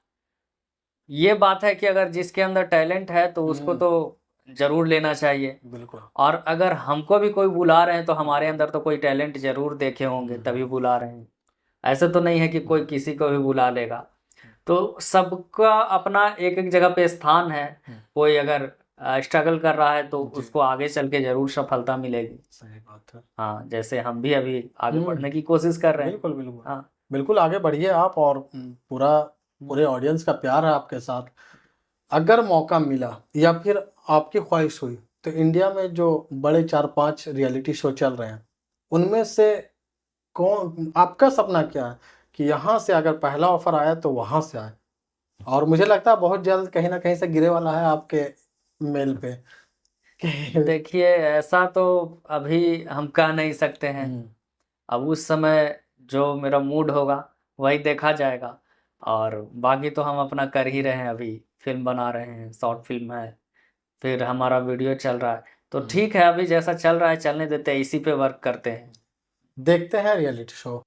ये बात है कि अगर जिसके अंदर टैलेंट है तो उसको तो जरूर लेना चाहिए। बिल्कुल। और अगर हमको भी कोई बुला रहे हैं तो हमारे अंदर तो कोई टैलेंट जरूर देखे होंगे तभी बुला रहे हैं। ऐसे तो नहीं है कि कोई किसी को भी बुला लेगा। तो सबका अपना एक एक जगह पे स्थान है। कोई अगर स्ट्रगल कर रहा है तो उसको आगे चल के जरूर सफलता मिलेगी। सही बात है। हाँ, जैसे हम भी अभी आगे बढ़ने की कोशिश कर रहे हैं। बिल्कुल बिल्कुल। हाँ, बिल्कुल आगे बढ़िए आप, और पूरा पूरे ऑडियंस का प्यार है आपके साथ। अगर मौका मिला या फिर आपकी ख्वाहिश हुई तो इंडिया में जो बड़े 4-5 रियलिटी शो चल रहे हैं उनमें से कौन, आपका सपना क्या है कि यहाँ से अगर पहला ऑफर आया तो वहाँ से आए? और मुझे लगता है बहुत जल्द कहीं ना कहीं से गिरे वाला है आपके मेल पे कि देखिए ऐसा तो अभी हम कह नहीं सकते हैं। अब उस समय जो मेरा मूड होगा वही देखा जाएगा, और बाकी तो हम अपना कर ही रहे हैं। अभी फिल्म बना रहे हैं, शॉर्ट फिल्म है, फिर हमारा वीडियो चल रहा है, तो ठीक है अभी जैसा चल रहा है चलने देते हैं, इसी पे वर्क करते हैं। देखते हैं रियलिटी शो?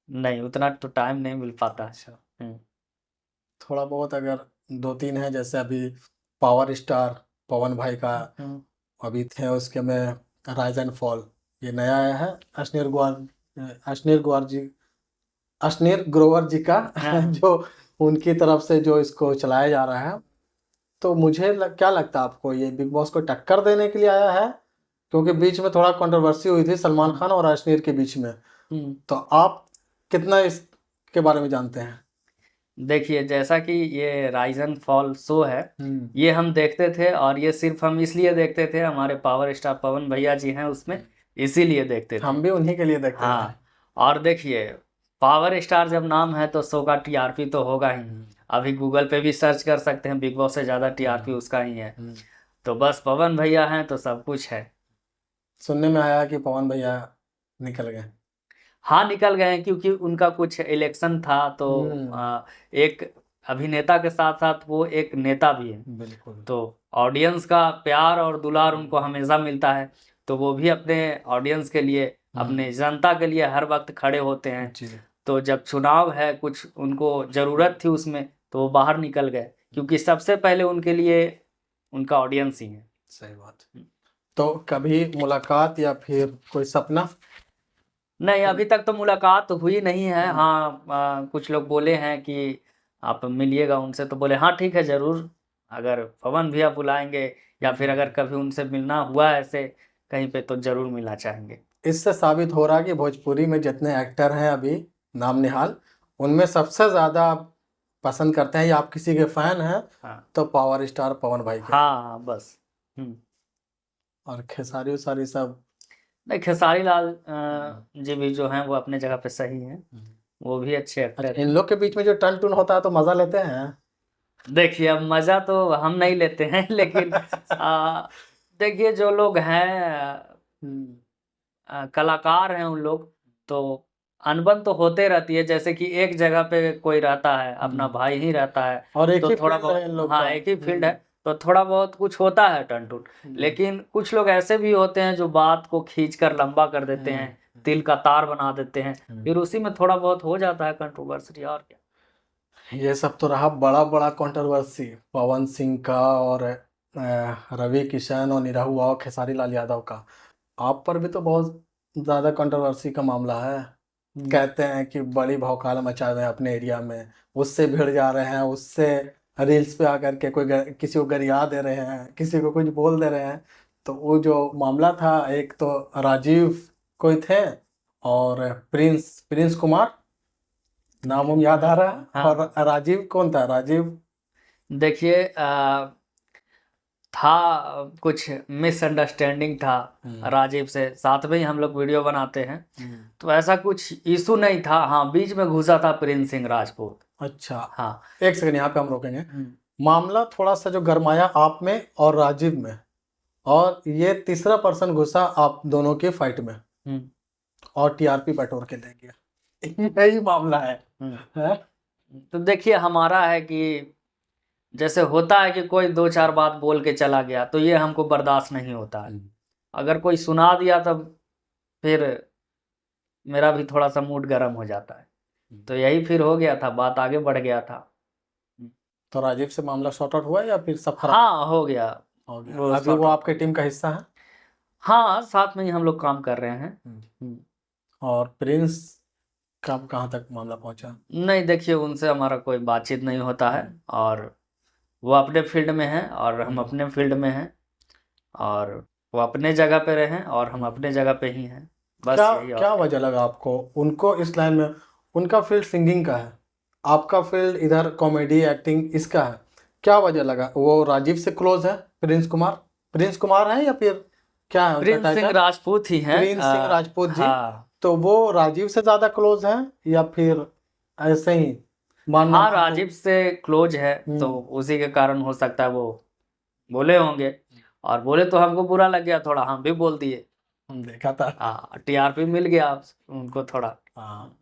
नहीं, उतना तो टाइम नहीं मिल पाता है। अच्छा, हम्म, थोड़ा बहुत अगर 2-3 है, जैसे अभी पावर स्टार पवन भाई का हम्म, अभी थे, उसके में राइज एंड फॉल ये नया आया है, अश्नीर ग्रोवर जी का हाँ जो उनकी तरफ से जो इसको चलाया जा रहा है। तो मुझे क्या लगता है आपको, ये बिग बॉस को टक्कर देने के लिए आया है? क्योंकि बीच में थोड़ा कंट्रोवर्सी हुई थी सलमान खान और अश्नीर के बीच में, हम्म। तो आप कितना इसके बारे में जानते हैं? देखिए जैसा कि ये राइज एंड फॉल शो है, हम्म, ये हम देखते थे, और ये सिर्फ हम इसलिए देखते थे, हमारे पावर स्टार पवन भैया जी हैं उसमें, इसीलिए देखते थे। हम भी उन्हीं के लिए देखते हैं। हाँ, और देखिए पावर स्टार जब नाम है तो शो का टीआरपी तो होगा ही। अभी गूगल पे भी सर्च कर सकते हैं, बिग बॉस से ज़्यादा टीआरपी उसका ही है। तो बस पवन भैया हैं तो सब कुछ है। सुनने में आया कि पवन भैया निकल गए। हाँ निकल गए हैं, क्योंकि उनका कुछ इलेक्शन था, तो एक अभिनेता के साथ साथ वो एक नेता भी है, बिल्कुल। तो ऑडियंस का प्यार और दुलार उनको हमेशा मिलता है, तो वो भी अपने ऑडियंस के लिए, अपने जनता के लिए हर वक्त खड़े होते हैं। जी, तो जब चुनाव है, कुछ उनको ज़रूरत थी उसमें, तो वो बाहर निकल गए, क्योंकि सबसे पहले उनके लिए उनका ऑडियंस ही है। सही बात। तो कभी मुलाकात या फिर कोई सपना? नहीं, अभी तक तो मुलाकात हुई नहीं है। हाँ, कुछ लोग बोले हैं कि आप मिलिएगा उनसे, तो बोले हाँ ठीक है ज़रूर, अगर पवन भैया बुलाएंगे या फिर अगर कभी उनसे मिलना हुआ ऐसे कहीं पे तो ज़रूर मिलना चाहेंगे। इससे साबित हो रहा है कि भोजपुरी में जितने एक्टर हैं अभी नाम निहाल, उनमें सबसे ज़्यादा आप पसंद करते हैं या आप किसी के फैन हैं हाँ तो पावर स्टार पवन भाई के। हाँ बस। और खेसारी उसारी सब? नहीं, खेसारी लाल जी भी जो हैं वो अपने जगह पे सही हैं, वो भी अच्छे अच्छा, एक्टर इन हैं। लोग के बीच में जो टन टुन होता है तो मज़ा लेते हैं? देखिए अब मज़ा तो हम नहीं लेते हैं, लेकिन देखिए जो लोग हैं कलाकार हैं उन लोग, तो अनबन तो होते रहती है। जैसे कि एक जगह पे कोई रहता है, अपना भाई ही रहता है, और एक तो ही थोड़ा फील्ड है इन बहुत, लोग हाँ का। एक ही फील्ड है, तो थोड़ा बहुत कुछ होता है टन टुन। लेकिन कुछ लोग ऐसे भी होते हैं जो बात को खींच कर लंबा कर देते हैं, तिल का तार बना देते हैं, फिर उसी में थोड़ा बहुत हो जाता है कंट्रोवर्सी, और क्या। ये सब तो रहा बड़ा बड़ा कंट्रोवर्सी पवन सिंह का और रवि किशन और निरहु और खेसारी लाल यादव का। आप पर भी तो बहुत ज़्यादा कंट्रोवर्सी का मामला है। कहते हैं कि बड़ी भौकाल मचाए हुए हैं अपने एरिया में, उससे भिड़ जा रहे हैं, उससे रील्स पे आकर के किसी को गरिया दे रहे हैं, किसी को कुछ बोल दे रहे हैं। तो वो जो मामला था, एक तो राजीव कोई थे और प्रिंस प्रिंस कुमार, नाम हम याद आ रहा है, हाँ। और राजीव कौन था? राजीव देखिए था कुछ मिसअंडरस्टैंडिंग था राजीव से, साथ में ही हम लोग वीडियो बनाते हैं, तो ऐसा कुछ इशू नहीं था। हाँ, बीच में घुसा था प्रिंस सिंह राजपूत। अच्छा, हाँ। एक सेकंड यहाँ पे हम रोकेंगे। मामला थोड़ा सा जो गरमाया आप में और राजीव में, और ये तीसरा पर्सन घुसा आप दोनों की फाइट में और टीआरपी बटोर के ले गया। यही मामला है? तो देखिए हमारा है कि जैसे होता है कि कोई दो चार बात बोल के चला गया, तो ये हमको बर्दाश्त नहीं होता है। अगर कोई सुना दिया तब फिर मेरा भी थोड़ा सा मूड गर्म हो जाता है, तो यही फिर हो गया था, बात आगे बढ़ गया था। तो राजीव से मामला सॉर्ट आउट हुआ या फिर सब खराब हाँ हो गया। हो गया? वो अभी sort वो of- आपके टीम का हिस्सा है? हाँ, साथ में ही हम लोग काम कर रहे हैं। और प्रिंस का कहाँ तक मामला पहुंचा? नहीं, देखिए उनसे हमारा कोई बातचीत नहीं होता है, और वो अपने फील्ड में हैं और हम अपने फील्ड में हैं, और वो अपने जगह पे रहे और हम अपने जगह पे ही हैं, बस क्या यही। और क्या वजह लगा आपको उनको इस लाइन में? उनका फील्ड सिंगिंग का है, आपका फील्ड इधर कॉमेडी एक्टिंग इसका है, क्या वजह लगा? वो राजीव से क्लोज है, प्रिंस कुमार है या फिर क्या है उनका प्रिंस सिंह टाइटल? राजपूत ही हैं। प्रिंस सिंह राजपूत जी। हाँ तो वो राजीव से ज्यादा क्लोज है या फिर ऐसे ही मानना हाँ, हमको? राजीव से क्लोज है, तो उसी के कारण हो सकता है वो बोले होंगे, और बोले तो हमको बुरा लग गया थोड़ा, हम भी बोल दिए। देखा था। हाँ, टीआरपी मिल गया उनको थोड़ा। हाँ,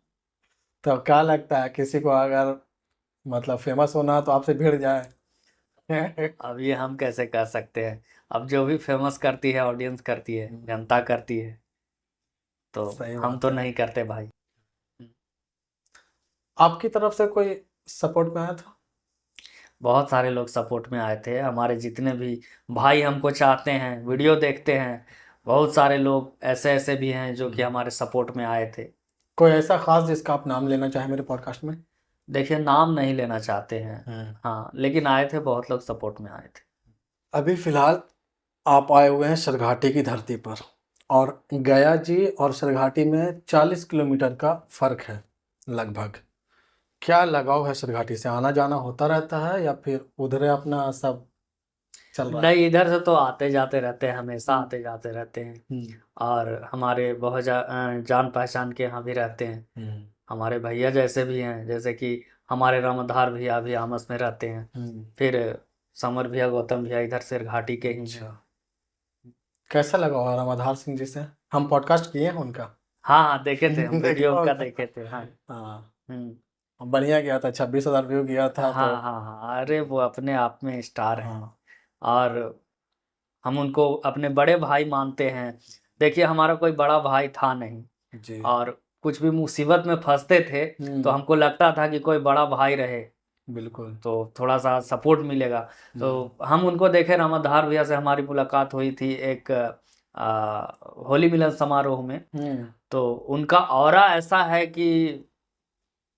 तो क्या लगता है किसी को अगर मतलब फेमस होना है तो आपसे भिड़ जाए? अब ये हम कैसे कर सकते हैं? अब जो भी फेमस करती है ऑडियंस करती है, जनता करती है, तो सही हम बात तो है। नहीं करते भाई। आपकी तरफ से कोई सपोर्ट में आया था? बहुत सारे लोग सपोर्ट में आए थे, हमारे जितने भी भाई हमको चाहते हैं, वीडियो देखते हैं, बहुत सारे लोग ऐसे ऐसे भी हैं जो कि हमारे सपोर्ट में आए थे। कोई ऐसा खास जिसका आप नाम लेना चाहें मेरे पॉडकास्ट में? देखिए, नाम नहीं लेना चाहते हैं, हाँ, लेकिन आए थे, बहुत लोग सपोर्ट में आए थे। अभी फिलहाल आप आए हुए हैं सरघाटी की धरती पर, और गया जी और सरघाटी में 40 किलोमीटर का फर्क है लगभग। क्या लगाव है सरघाटी से? आना जाना होता रहता है या फिर उधर अपना सब चल रहा है? नहीं, इधर से तो आते जाते रहते हैं, हमेशा आते जाते रहते हैं, और हमारे बहुत जान पहचान के यहाँ भी रहते हैं। हमारे भैया जैसे भी हैं, जैसे कि हमारे रामधार भैया भी आमस में रहते हैं, फिर समर भैया, गौतम भैया इधर से घाटी के ही हैं। अच्छा, कैसा लगा हुआ रामाधार सिंह जी से? हम पॉडकास्ट किए हैं उनका। हाँ हाँ, देखे थे हम, देखा वीडियो उनका होगा। देखे थे, हाँ। हाँ, हम्म। बढ़िया गया था, 26,000 व्यू गया था तो। हाँ हाँ हाँ, अरे वो अपने आप में स्टार हैं, हाँ और हम उनको अपने बड़े भाई मानते हैं। देखिए, हमारा कोई बड़ा भाई था नहीं, जी, और कुछ भी मुसीबत में फंसते थे तो हमको लगता था कि कोई बड़ा भाई रहे बिल्कुल। तो थोड़ा सा सपोर्ट मिलेगा। तो हम उनको देखे, रामाधार भैया से हमारी मुलाकात हुई थी एक होली मिलन समारोह में। तो उनका ऑरा ऐसा है कि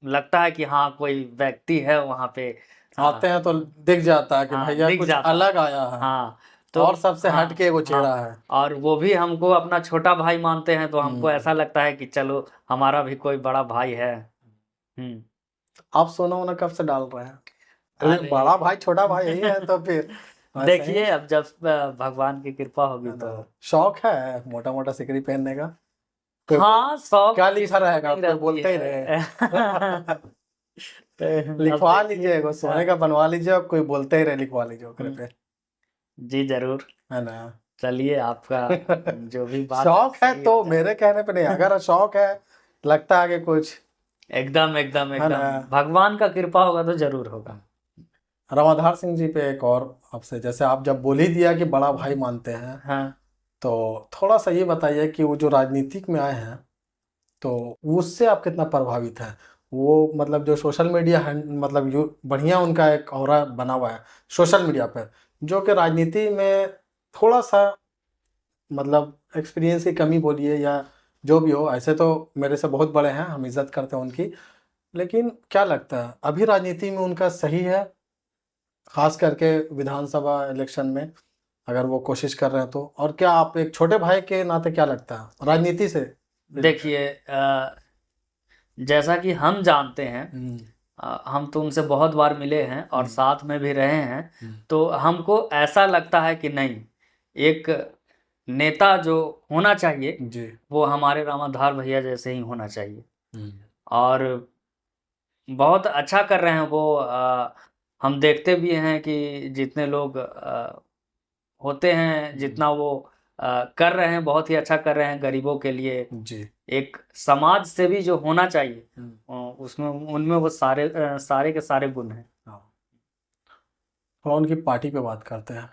लगता है कि हाँ, कोई व्यक्ति है वहाँ पे। आते हैं तो दिख जाता है कि हाँ, भैया दिख कुछ जाता। अलग आया है, हाँ, तो और सबसे हाँ हट के वो चेहरा हाँ, है। और वो भी हमको अपना छोटा भाई मानते हैं, तो हमको ऐसा लगता है कि चलो, हमारा भी कोई बड़ा भाई है। हम्म। आप सोना वोना कब से डाल रहे हैं? अरे अरे बड़ा भाई छोटा भाई यही है तो फिर वैसे ही देखिए, अब जब भगवान की कृपा होगी है तो। ना। शौक है मोटा मोटा सिकरी पहनने का? कोई हाँ, शौक क्या लिखा किसको रहेगा? नहीं कोई रहती बोलते ही है। रहे। अब लिखवा देखिए, लीजिए, एगो सोने का बनवा लीजिए, और कोई बोलते ही रहे लिखवा लीजिए ओकरे पे, जी जरूर। है ना। चलिए, आपका जो भी बात शौक है सही तो है। मेरे कहने पे नहीं, अगर शौक है, लगता है कि कुछ, एकदम एकदम है ना। एकदम, भगवान का कृपा होगा तो जरूर होगा। रामाधार सिंह जी पे एक और आपसे, जैसे आप जब बोल ही दिया कि बड़ा भाई मानते हैं, हाँ, तो थोड़ा सा ये बताइए कि वो जो राजनीतिक में आए हैं, तो उससे आप कितना प्रभावित हैं? वो मतलब जो सोशल मीडिया है, मतलब यू बढ़िया उनका एक ऑरा बना हुआ है सोशल मीडिया पर, जो कि राजनीति में थोड़ा सा मतलब एक्सपीरियंस की कमी बोलिए या जो भी हो, ऐसे तो मेरे से बहुत बड़े हैं, हम इज्जत करते हैं उनकी, लेकिन क्या लगता है अभी राजनीति में उनका सही है, खास करके विधानसभा इलेक्शन में अगर वो कोशिश कर रहे हैं तो? और क्या आप एक छोटे भाई के नाते क्या लगता है राजनीति से? देखिए, जैसा कि हम जानते हैं, हम तो उनसे बहुत बार मिले हैं और साथ में भी रहे हैं, तो हमको ऐसा लगता है कि नहीं, एक नेता जो होना चाहिए जी, वो हमारे रामाधार भैया जैसे ही होना चाहिए, और बहुत अच्छा कर रहे हैं वो। हम देखते भी हैं कि जितने लोग होते हैं, जितना वो कर रहे हैं, बहुत ही अच्छा कर रहे हैं गरीबों के लिए। जी, एक समाज सेवी जो होना चाहिए, उसमें उनमें वो सारे के सारे गुण हैं। हाँ। थोड़ा उनकी पार्टी पे बात करते हैं।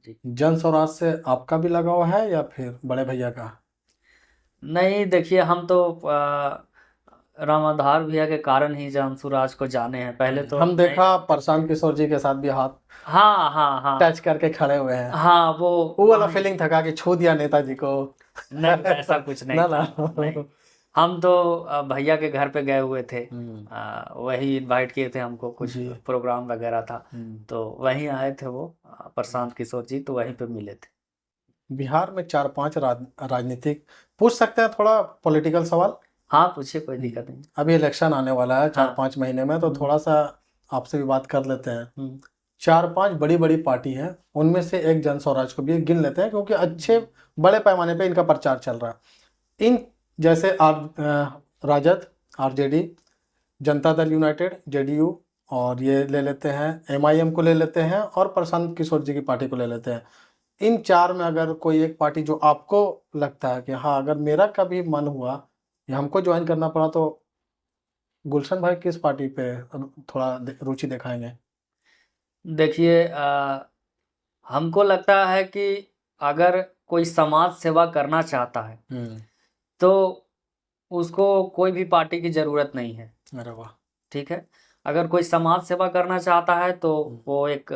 जी, जन स्वराज से आपका भी लगाव है या फिर बड़े भैया का? नहीं, देखिए, हम तो रामाधार भैया के कारण ही जानसुराज को जाने हैं, पहले तो हम नहीं। देखा प्रशांत किशोर जी के साथ भी हाथ हाँ हाँ हाँ टच करके खड़े हुए हैं, हाँ, वो वाला फीलिंग था कि छू दिया नेताजी को। नहीं, ऐसा कुछ नहीं ना था। ना। नहीं, हम तो भैया के घर पे गए हुए थे, वही इनवाइट किए थे हमको, कुछ जी, प्रोग्राम वगैरह था, तो वहीं आए थे वो, प्रशांत किशोर जी, तो वहीं पे मिले थे। बिहार में 4-5 राजनीतिक, पूछ सकते हैं थोड़ा पॉलिटिकल सवाल? हाँ पूछिए, कोई दिक्कत नहीं। अभी इलेक्शन आने वाला है 4-5 हाँ। महीने में, तो थोड़ा सा आपसे भी बात कर लेते हैं। हम्म। 4-5 बड़ी बड़ी पार्टी हैं, उनमें से एक जन स्वराज को भी गिन लेते हैं, क्योंकि अच्छे बड़े पैमाने पे इनका प्रचार चल रहा है। इन जैसे Rajad, RJD, Janata Dal United, JDU, और ये ले लेते हैं एमआईएम को ले लेते हैं, और प्रशांत किशोर जी की पार्टी को ले लेते हैं। इन 4 में अगर कोई एक पार्टी जो आपको लगता है कि हाँ, अगर मेरा कभी मन हुआ या हमको ज्वाइन करना पड़ा, तो गुलशन भाई किस पार्टी पे थोड़ा रुचि दिखाएंगे? देखिए हमको लगता है कि अगर कोई समाज सेवा करना चाहता है तो उसको कोई भी पार्टी की ज़रूरत नहीं है। अरे वाह। ठीक है, अगर कोई समाज सेवा करना चाहता है तो वो एक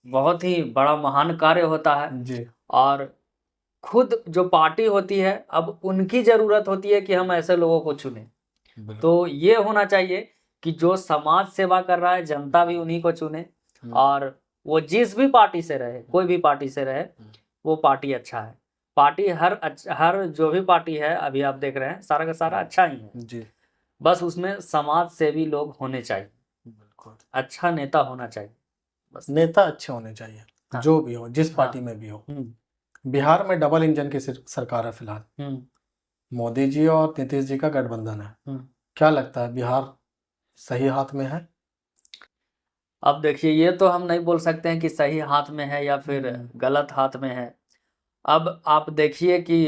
बहुत ही बड़ा महान कार्य होता है। जी। और खुद जो पार्टी होती है, अब उनकी ज़रूरत होती है कि हम ऐसे लोगों को चुनें। तो ये होना चाहिए कि जो समाज सेवा कर रहा है, जनता भी उन्हीं को चुने, और वो जिस भी पार्टी से रहे, कोई भी पार्टी से रहे, वो पार्टी अच्छा है। पार्टी हर जो भी पार्टी है अभी आप देख रहे हैं, सारा का सारा अच्छा ही है जी। बस उसमें समाज सेवी लोग होने चाहिए, बिल्कुल। अच्छा नेता होना चाहिए बस। नेता अच्छे होने चाहिए। हाँ। जो भी हो, जिस पार्टी हाँ। में भी हो। बिहार में डबल इंजन की सरकार है फिलहाल। मोदी जी और नीतीश जी का गठबंधन है। क्या लगता है, बिहार सही हाथ में है? अब देखिए, ये तो हम नहीं बोल सकते हैं कि सही हाथ में है या फिर गलत हाथ में है। अब आप देखिए कि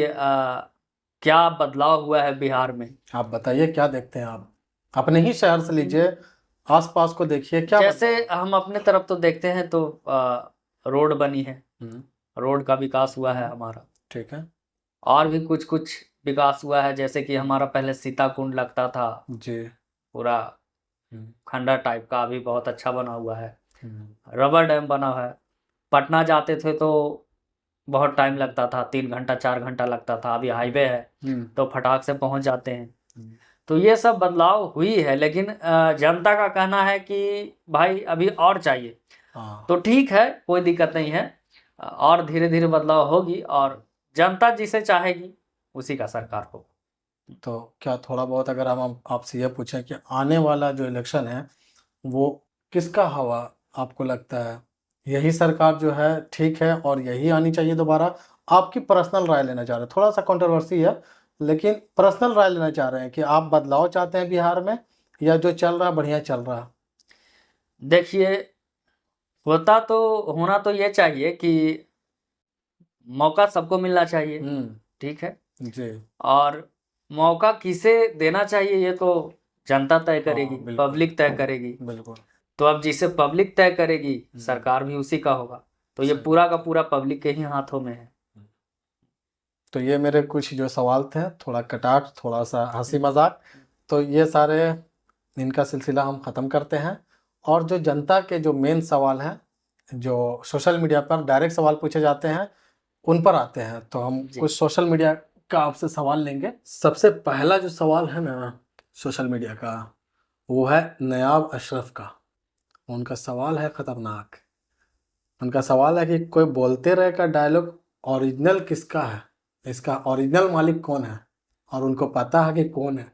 क्या बदलाव हुआ है बिहार में। आप बताइए, क्या देखते हैं आप? अपने ही शहर से लीजिए, आसपास को देखिए, क्या जैसे हम अपने तरफ तो देखते हैं तो रोड बनी है, रोड का विकास हुआ है हमारा। ठीक है। और भी कुछ कुछ विकास हुआ है, जैसे कि हमारा पहले सीताकुंड लगता था जी। पूरा खंडर टाइप का, अभी बहुत अच्छा बना हुआ है। रबर डैम बना है। पटना जाते थे तो बहुत टाइम लगता था, 3 घंटा 4 घंटा लगता था, अभी हाईवे है तो फटाक से पहुंच जाते हैं। तो ये सब बदलाव हुई है, लेकिन जनता का कहना है कि भाई अभी और चाहिए। तो ठीक है, कोई दिक्कत नहीं है, और धीरे धीरे बदलाव होगी, और जनता जिसे चाहेगी उसी का सरकार होगा। तो क्या थोड़ा बहुत अगर हम आपसे यह पूछें कि आने वाला जो इलेक्शन है वो किसका हवा आपको लगता है? यही सरकार जो है ठीक है और यही आनी चाहिए दोबारा? आपकी पर्सनल राय लेना चाह रहे हैं, थोड़ा सा कंट्रोवर्सी है, लेकिन पर्सनल राय लेना चाह रहे हैं कि आप बदलाव चाहते हैं बिहार में, या जो चल रहा है बढ़िया चल रहा है? देखिए, होना तो ये चाहिए कि मौका सबको मिलना चाहिए। ठीक है जी। और मौका किसे देना चाहिए ये तो जनता तय करेगी, पब्लिक तय करेगी। बिल्कुल। तो अब जिसे पब्लिक तय करेगी, सरकार भी उसी का होगा। तो ये पूरा का पूरा पब्लिक के ही हाथों में है। तो ये मेरे कुछ जो सवाल थे, थोड़ा कटाक्ष, थोड़ा सा हंसी मजाक, तो ये सारे इनका सिलसिला हम ख़त्म करते हैं। और जो जनता के जो मेन सवाल हैं, जो सोशल मीडिया पर डायरेक्ट सवाल पूछे जाते हैं, उन पर आते हैं। तो हम कुछ सोशल मीडिया का आपसे सवाल लेंगे। सबसे पहला जो सवाल है ना सोशल मीडिया का, वो है नयाब अशरफ का। उनका सवाल है खतरनाक। उनका सवाल है कि कोई बोलते रहे का डायलॉग ओरिजिनल किसका है, इसका ओरिजिनल मालिक कौन है, और उनको पता है कि कौन है?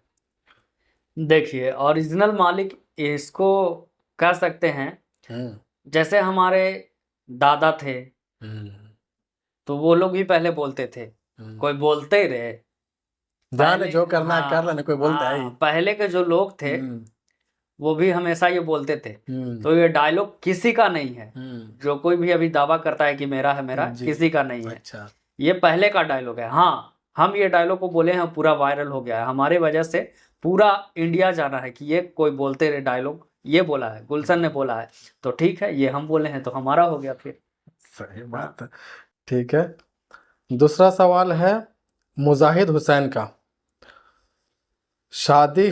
देखिए, ओरिजिनल मालिक इसको कह सकते हैं, जैसे हमारे दादा थे तो वो लोग भी पहले बोलते थे, कोई बोलते ही रहे, जाने जो करना है कर लेने, कोई बोलता है ही। पहले के जो लोग थे वो भी हमेशा ये बोलते थे। तो ये डायलॉग किसी का नहीं है। जो कोई भी अभी दावा करता है कि मेरा है, मेरा किसी का नहीं है। अच्छा। ये पहले का डायलॉग है। हाँ, हम ये डायलॉग को बोले हैं, पूरा वायरल हो गया है, हमारे वजह से पूरा इंडिया जाना है कि ये कोई बोलते रहे डायलॉग ये बोला है, गुलशन ने बोला है। तो ठीक है, ये हम बोले हैं तो हमारा हो गया फिर। सही बात है। ठीक है। दूसरा सवाल है मुजाहिद हुसैन का। शादी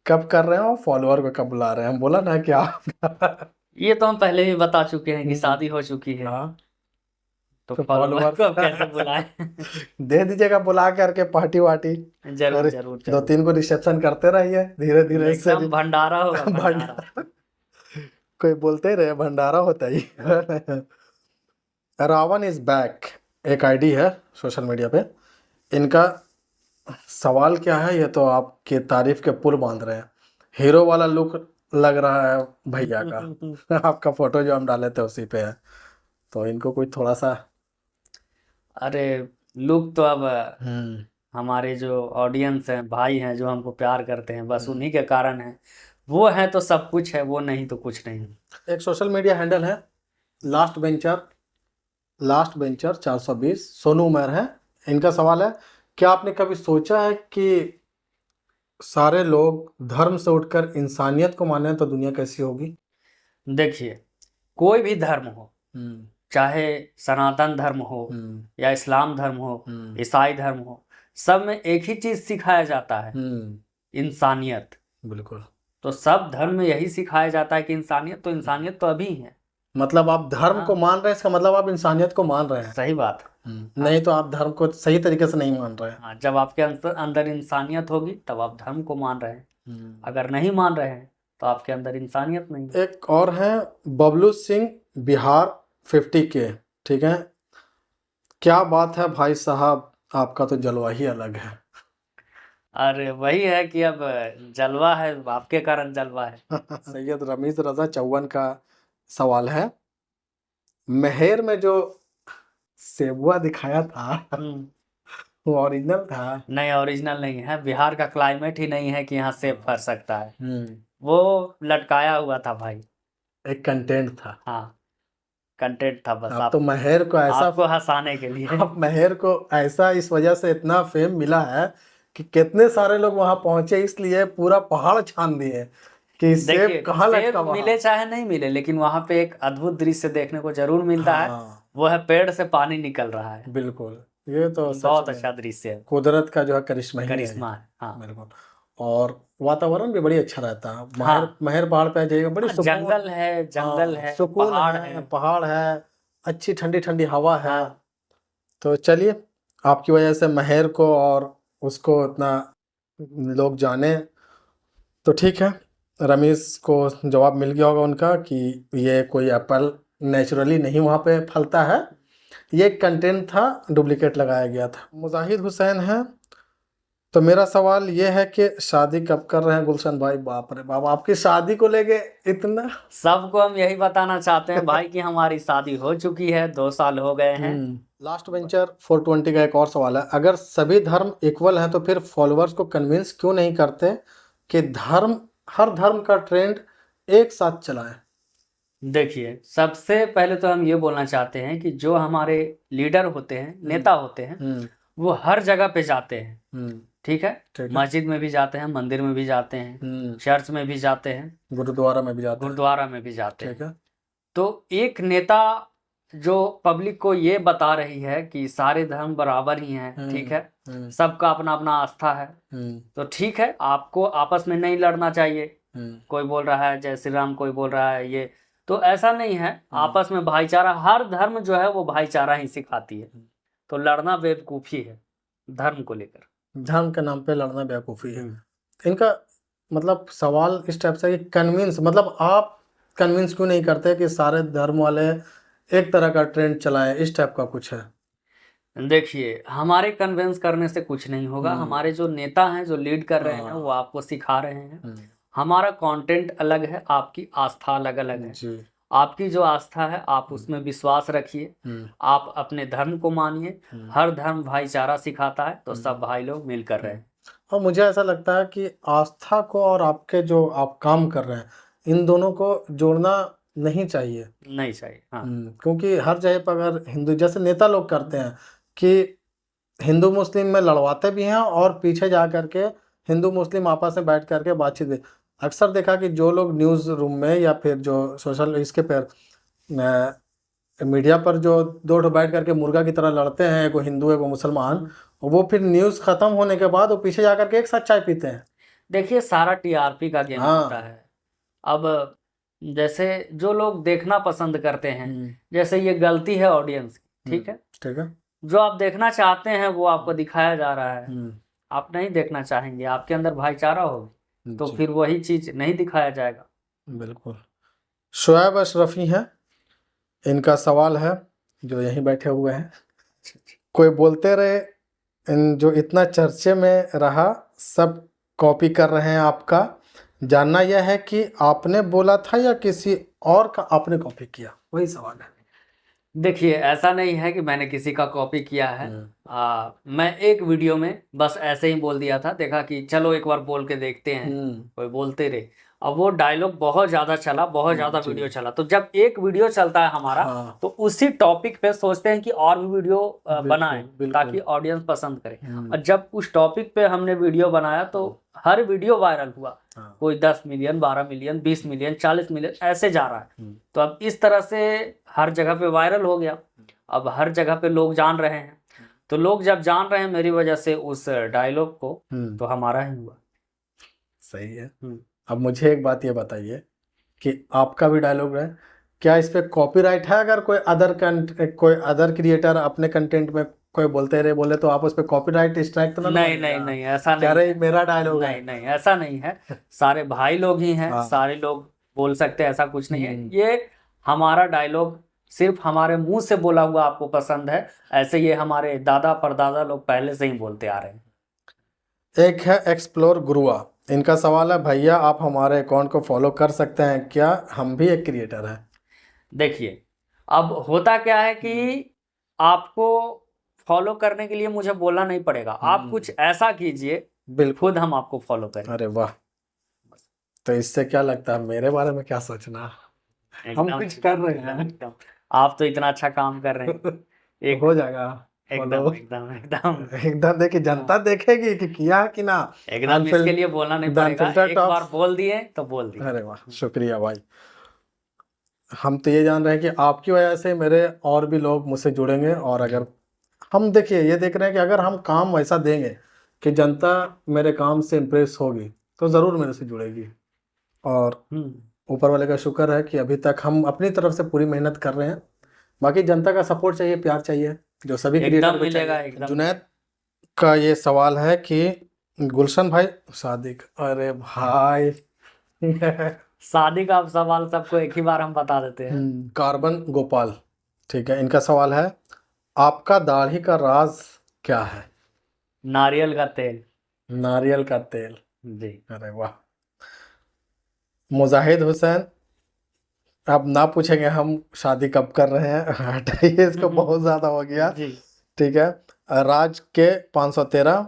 कब कर रहे हैं और फॉलोअर को कब बुला रहे हैं? हम बोला ना कि आप ये तो हम पहले ही बता चुके हैं कि शादी हो चुकी है। हाँ, तो तो फॉलोअर को अब कैसे बुलाए? दे दीजिएगा बुला करके पार्टी वार्टी। जरूर जरूर दो तीन को रिसेप्शन करते रहिए धीरे धीरे। एकदम भंडारा होगा, भंडारा। कोई बोलते ही रहे, भंडारा होता ही। रावण इज बैक एक आईडी है सोशल मीडिया पे। इनका सवाल क्या है, ये तो आपके तारीफ के पुल बांध रहे हैं। हीरो वाला लुक लग रहा है भैया का। आपका फोटो जो हम डाले थे उसी पे है, तो इनको कोई थोड़ा सा अरे लुक तो अब हम्म हमारे जो ऑडियंस हैं, भाई हैं, जो हमको प्यार करते हैं, बस उन्हीं के कारण है। वो है तो सब कुछ है, वो नहीं तो कुछ नहीं। एक सोशल मीडिया हैंडल है लास्ट बेंचर 420, सोनू उमर है। इनका सवाल है, क्या आपने कभी सोचा है कि सारे लोग धर्म से उठकर इंसानियत को माने तो दुनिया कैसी होगी? देखिए, कोई भी धर्म हो, हम्म चाहे सनातन धर्म हो हम्म या इस्लाम धर्म हो, हम्म ईसाई धर्म हो, सब में एक ही चीज सिखाया जाता है, इंसानियत। बिल्कुल। तो सब धर्म में यही सिखाया जाता है कि इंसानियत, तो इंसानियत तो अभी है। मतलब आप धर्म को हाँ, मान रहे हैं, इसका मतलब आप इंसानियत को मान रहे हैं। सही बात। नहीं तो आप धर्म को सही तरीके से नहीं मान रहे हैं। हाँ, जब आपके अंदर अंदर इंसानियत होगी तब आप धर्म को मान रहे हैं। अगर नहीं मान रहे हैं तो आपके अंदर इंसानियत नहीं है। एक और है बबलू सिंह, बिहार 50K, ठीक है। क्या बात है भाई साहब, आपका तो जलवा ही अलग है। अरे वही है कि अब जलवा है, आपके कारण जलवा है। सैयद रमीज रजा चौवन का सवाल है, महर में जो सेबुआ दिखाया था वो ओरिजिनल था? नहीं, ओरिजिनल नहीं है। बिहार का क्लाइमेट ही नहीं है कि यहाँ सेब फर सकता है। वो लटकाया हुआ था भाई। एक कंटेंट था। हाँ, कंटेंट था बस। अब तो महर को ऐसा, आपको हंसाने के लिए। अब महर को ऐसा इस वजह से इतना फेम मिला है कि कितने सारे लोग वहां पहुंचे, इसलिए पूरा पहाड़ छान दिए कि सेब देखिए, कहाँ सेब लटका वहां। मिले चाहे नहीं मिले, लेकिन वहां पे एक अद्भुत दृश्य देखने को जरूर मिलता है। हाँ वो है पेड़ से पानी निकल रहा है। बिल्कुल, ये तो सच बहुत में अच्छा दृश्य है, कुदरत का जो है करिश्मा ही है। करिश्मा है। हाँ बिल्कुल। और वातावरण भी बड़ी अच्छा रहता है। महर हाँ महर पहाड़ पे आ जाइएगा, बड़ी हाँ, सुकून। जंगल है, जंगल हाँ है, सुकून पहाड़ है, है। पहाड़ है, अच्छी ठंडी ठंडी हवा है। हाँ, तो चलिए, आपकी वजह से महर को और उसको इतना लोग जाने, तो ठीक है। रमेश को जवाब मिल गया होगा उनका कि ये कोई एप्पल नेचुरली नहीं वहाँ पे फलता है, ये कंटेंट था, डुप्लीकेट लगाया गया था। मुजाहिद हुसैन है, तो मेरा सवाल ये है कि शादी कब कर रहे हैं गुलशन भाई? बाप रे बाप, आपकी शादी को लेके इतना। सबको हम यही बताना चाहते हैं भाई कि हमारी शादी हो चुकी है, 2 साल हो गए हैं। लास्ट वेंचर 420 का एक और सवाल है, अगर सभी धर्म इक्वल हैं तो फिर फॉलोअर्स को कन्विंस क्यों नहीं करते कि हर धर्म का ट्रेंड एक साथ चलाएं? देखिए, सबसे पहले तो हम ये बोलना चाहते हैं कि जो हमारे लीडर होते हैं, नेता होते हैं, वो हर जगह पे जाते हैं। ठीक है, मस्जिद में भी जाते हैं, मंदिर में भी जाते हैं, चर्च में भी जाते हैं, गुरुद्वारा में भी जाते हैं, गुरुद्वारा में भी जाते ठीक हैं। है। तो एक नेता जो पब्लिक को ये बता रही है कि सारे धर्म बराबर ही हैं, ठीक है, सबका अपना अपना आस्था है, तो ठीक है, आपको आपस में नहीं लड़ना चाहिए। कोई बोल रहा है जय श्री राम, कोई बोल रहा है ये, तो ऐसा नहीं है। आपस में भाईचारा, हर धर्म जो है वो भाईचारा ही सिखाती है। तो लड़ना बेवकूफ़ी है धर्म को लेकर। धर्म के नाम पे लड़ना बेवकूफ़ी है। इनका मतलब सवाल इस टाइप से कि कन्विंस, मतलब आप कन्विंस क्यों नहीं करते कि सारे धर्म वाले एक तरह का ट्रेंड चलाएं, इस टाइप का कुछ है? देखिए, हमारे कन्विंस करने से कुछ नहीं होगा। हमारे जो नेता हैं, जो लीड कर रहे हैं, वो आपको सिखा रहे हैं। हमारा कंटेंट अलग है, आपकी आस्था अलग अलग है। जी। आपकी जो आस्था है, आप उसमें विश्वास रखिए, आप अपने धर्म को मानिए। हर धर्म भाईचारा सिखाता है, तो सब भाई लोग मिलकर रहे। और मुझे ऐसा लगता है कि आस्था को और आपके जो आप काम कर रहे हैं, इन दोनों को जोड़ना नहीं चाहिए। नहीं चाहिए, हाँ। क्योंकि हर जगह पर अगर हिंदू, जैसे नेता लोग करते हैं कि हिंदू मुस्लिम में लड़वाते भी हैं और पीछे जा करके हिंदू मुस्लिम आपस में बैठ करके बातचीत भी। अक्सर देखा कि जो लोग न्यूज़ रूम में या फिर जो सोशल इसके पर मीडिया पर जो दो ठो बैठ करके मुर्गा की तरह लड़ते हैं, एक हिंदू एक मुसलमान, वो फिर न्यूज़ खत्म होने के बाद वो पीछे जा करके एक साथ चाय पीते हैं। देखिए, सारा टीआरपी का गेम होता है। अब जैसे जो लोग देखना पसंद करते हैं, जैसे ये गलती है ऑडियंस की, ठीक है, ठीक है। जो आप देखना चाहते हैं वो आपको दिखाया जा रहा है, आप नहीं देखना चाहेंगे, आपके अंदर भाईचारा होगी तो फिर वही चीज नहीं दिखाया जाएगा। बिल्कुल। शोएब अशरफी हैं, इनका सवाल है, जो यहीं बैठे हुए हैं, कोई बोलते रहे इन जो इतना चर्चे में रहा, सब कॉपी कर रहे हैं आपका। जानना यह है कि आपने बोला था या किसी और का आपने कॉपी किया, वही सवाल है। देखिए, ऐसा नहीं है कि मैंने किसी का कॉपी किया है। मैं एक वीडियो में बस ऐसे ही बोल दिया था, देखा कि चलो एक बार बोल के देखते हैं, कोई बोलते रहे। अब वो डायलॉग बहुत ज़्यादा चला, बहुत ज़्यादा वीडियो चला। तो जब एक वीडियो चलता है हमारा, तो उसी टॉपिक पे सोचते हैं कि और भी वीडियो बनाएं ताकि ऑडियंस पसंद करे। और जब उस टॉपिक पे हमने वीडियो बनाया तो हर वीडियो वायरल हुआ। कोई 10 मिलियन, 12 मिलियन, 20 मिलियन, 40 मिलियन ऐसे जा रहा है। तो अब इस तरह से हर जगह पे वायरल हो गया। अब हर जगह पे लोग जान रहे हैं। तो लोग जब जान रहे हैं मेरी वजह से उस डायलॉग को, तो हमारा ही हुआ। सही है। अब मुझे एक बात ये बताइए कि आपका भी डायलॉग है, क्या इस पे कॉपीराइट है? अगर कोई अदर क्रिएटर अपने कंटेंट में कोई बोलते रहे बोले तो आप उस पे कॉपीराइट स्ट्राइक तो नहीं नहीं नहीं, ऐसा नहीं। अरे मेरा डायलॉग है। नहीं नहीं, ऐसा नहीं है। सारे भाई लोग ही हैं, सारे लोग बोल सकते हैं, ऐसा कुछ नहीं है। ये हमारा डायलॉग सिर्फ हमारे मुंह से बोला हुआ आपको पसंद है, ऐसे ये हमारे दादा परदादा लोग पहले से ही बोलते आ रहे हैं। एक है एक्सप्लोर गुरुआ, इनका सवाल है, भैया आप हमारे अकाउंट को फॉलो कर सकते हैं क्या? हम भी एक क्रिएटर हैं। देखिए, अब होता क्या है कि आपको फॉलो करने के लिए मुझे बोलना नहीं पड़ेगा, आप कुछ ऐसा कीजिए, बिल्कुल, खुद हम आपको फॉलो करें। अरे वाह! तो इससे क्या लगता है मेरे बारे में क्या सोचना? हम कुछ कर रहे हैं। एकदम, आप तो इतना अच्छा काम कर रहे हैं। एक हो जाएगा। एकदम एकदम एकदम एकदम देखिए, जनता देखेगी कि किया कि ना। एकदम, इसके लिए बोलना नहीं पड़ेगा, एक बार बोल दिए तो बोल दिए। अरे वाह, शुक्रिया भाई। हम तो ये जान रहे हैं कि आपकी वजह से मेरे और भी लोग मुझसे जुड़ेंगे। और अगर हम देखिए ये देख रहे हैं कि अगर हम काम वैसा देंगे कि जनता मेरे काम से इम्प्रेस होगी तो ज़रूर मेरे से जुड़ेगी। और ऊपर वाले का शुक्र है कि अभी तक हम अपनी तरफ से पूरी मेहनत कर रहे हैं। बाकी जनता का सपोर्ट चाहिए, प्यार चाहिए, जो सभी क्रिएटर को चाहिए। जुनैद का ये सवाल है कि गुलशन भाई सादिक, अरे भाई शादी का सवाल सबको एक ही बार हम बता देते हैं। कार्बन गोपाल, ठीक है, इनका सवाल है, आपका दाढ़ी का राज क्या है? नारियल का तेल। नारियल का तेल जी। अरे वाह। मुजाहिद हुसैन, अब ना पूछेंगे हम शादी कब कर रहे हैं, हटाइए इसको, बहुत ज़्यादा हो गया जी। ठीक है। राज के 513,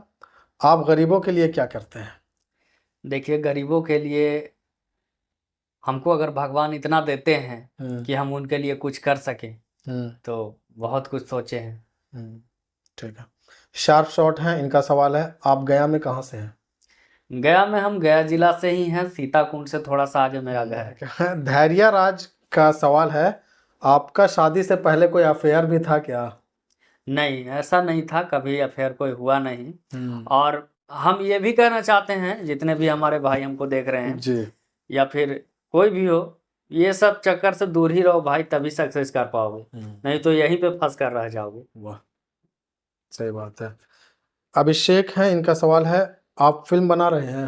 आप गरीबों के लिए क्या करते हैं? देखिए, गरीबों के लिए हमको अगर भगवान इतना देते हैं कि हम उनके लिए कुछ कर सकें, तो बहुत कुछ सोचे हैं। ठीक है। शार्प शॉट है, इनका सवाल है, आप गया में कहाँ से हैं? गया में हम गया जिला से ही हैं, सीताकुंड से थोड़ा सा आगे मेरा घर है। धैर्य राज का सवाल है, आपका शादी से पहले कोई अफेयर भी था क्या? नहीं, ऐसा नहीं था, कभी अफेयर कोई हुआ नहीं। और हम ये भी कहना चाहते हैं, जितने भी हमारे भाई हमको देख रहे हैं जी, या फिर कोई भी हो, ये सब चक्कर से दूर ही रहो भाई, तभी सक्सेस कर पाओगे, नहीं तो यहीं पे फंस कर रह जाओगे। वाह, सही बात है। अभिषेक है, इनका सवाल है, आप फिल्म बना रहे हैं?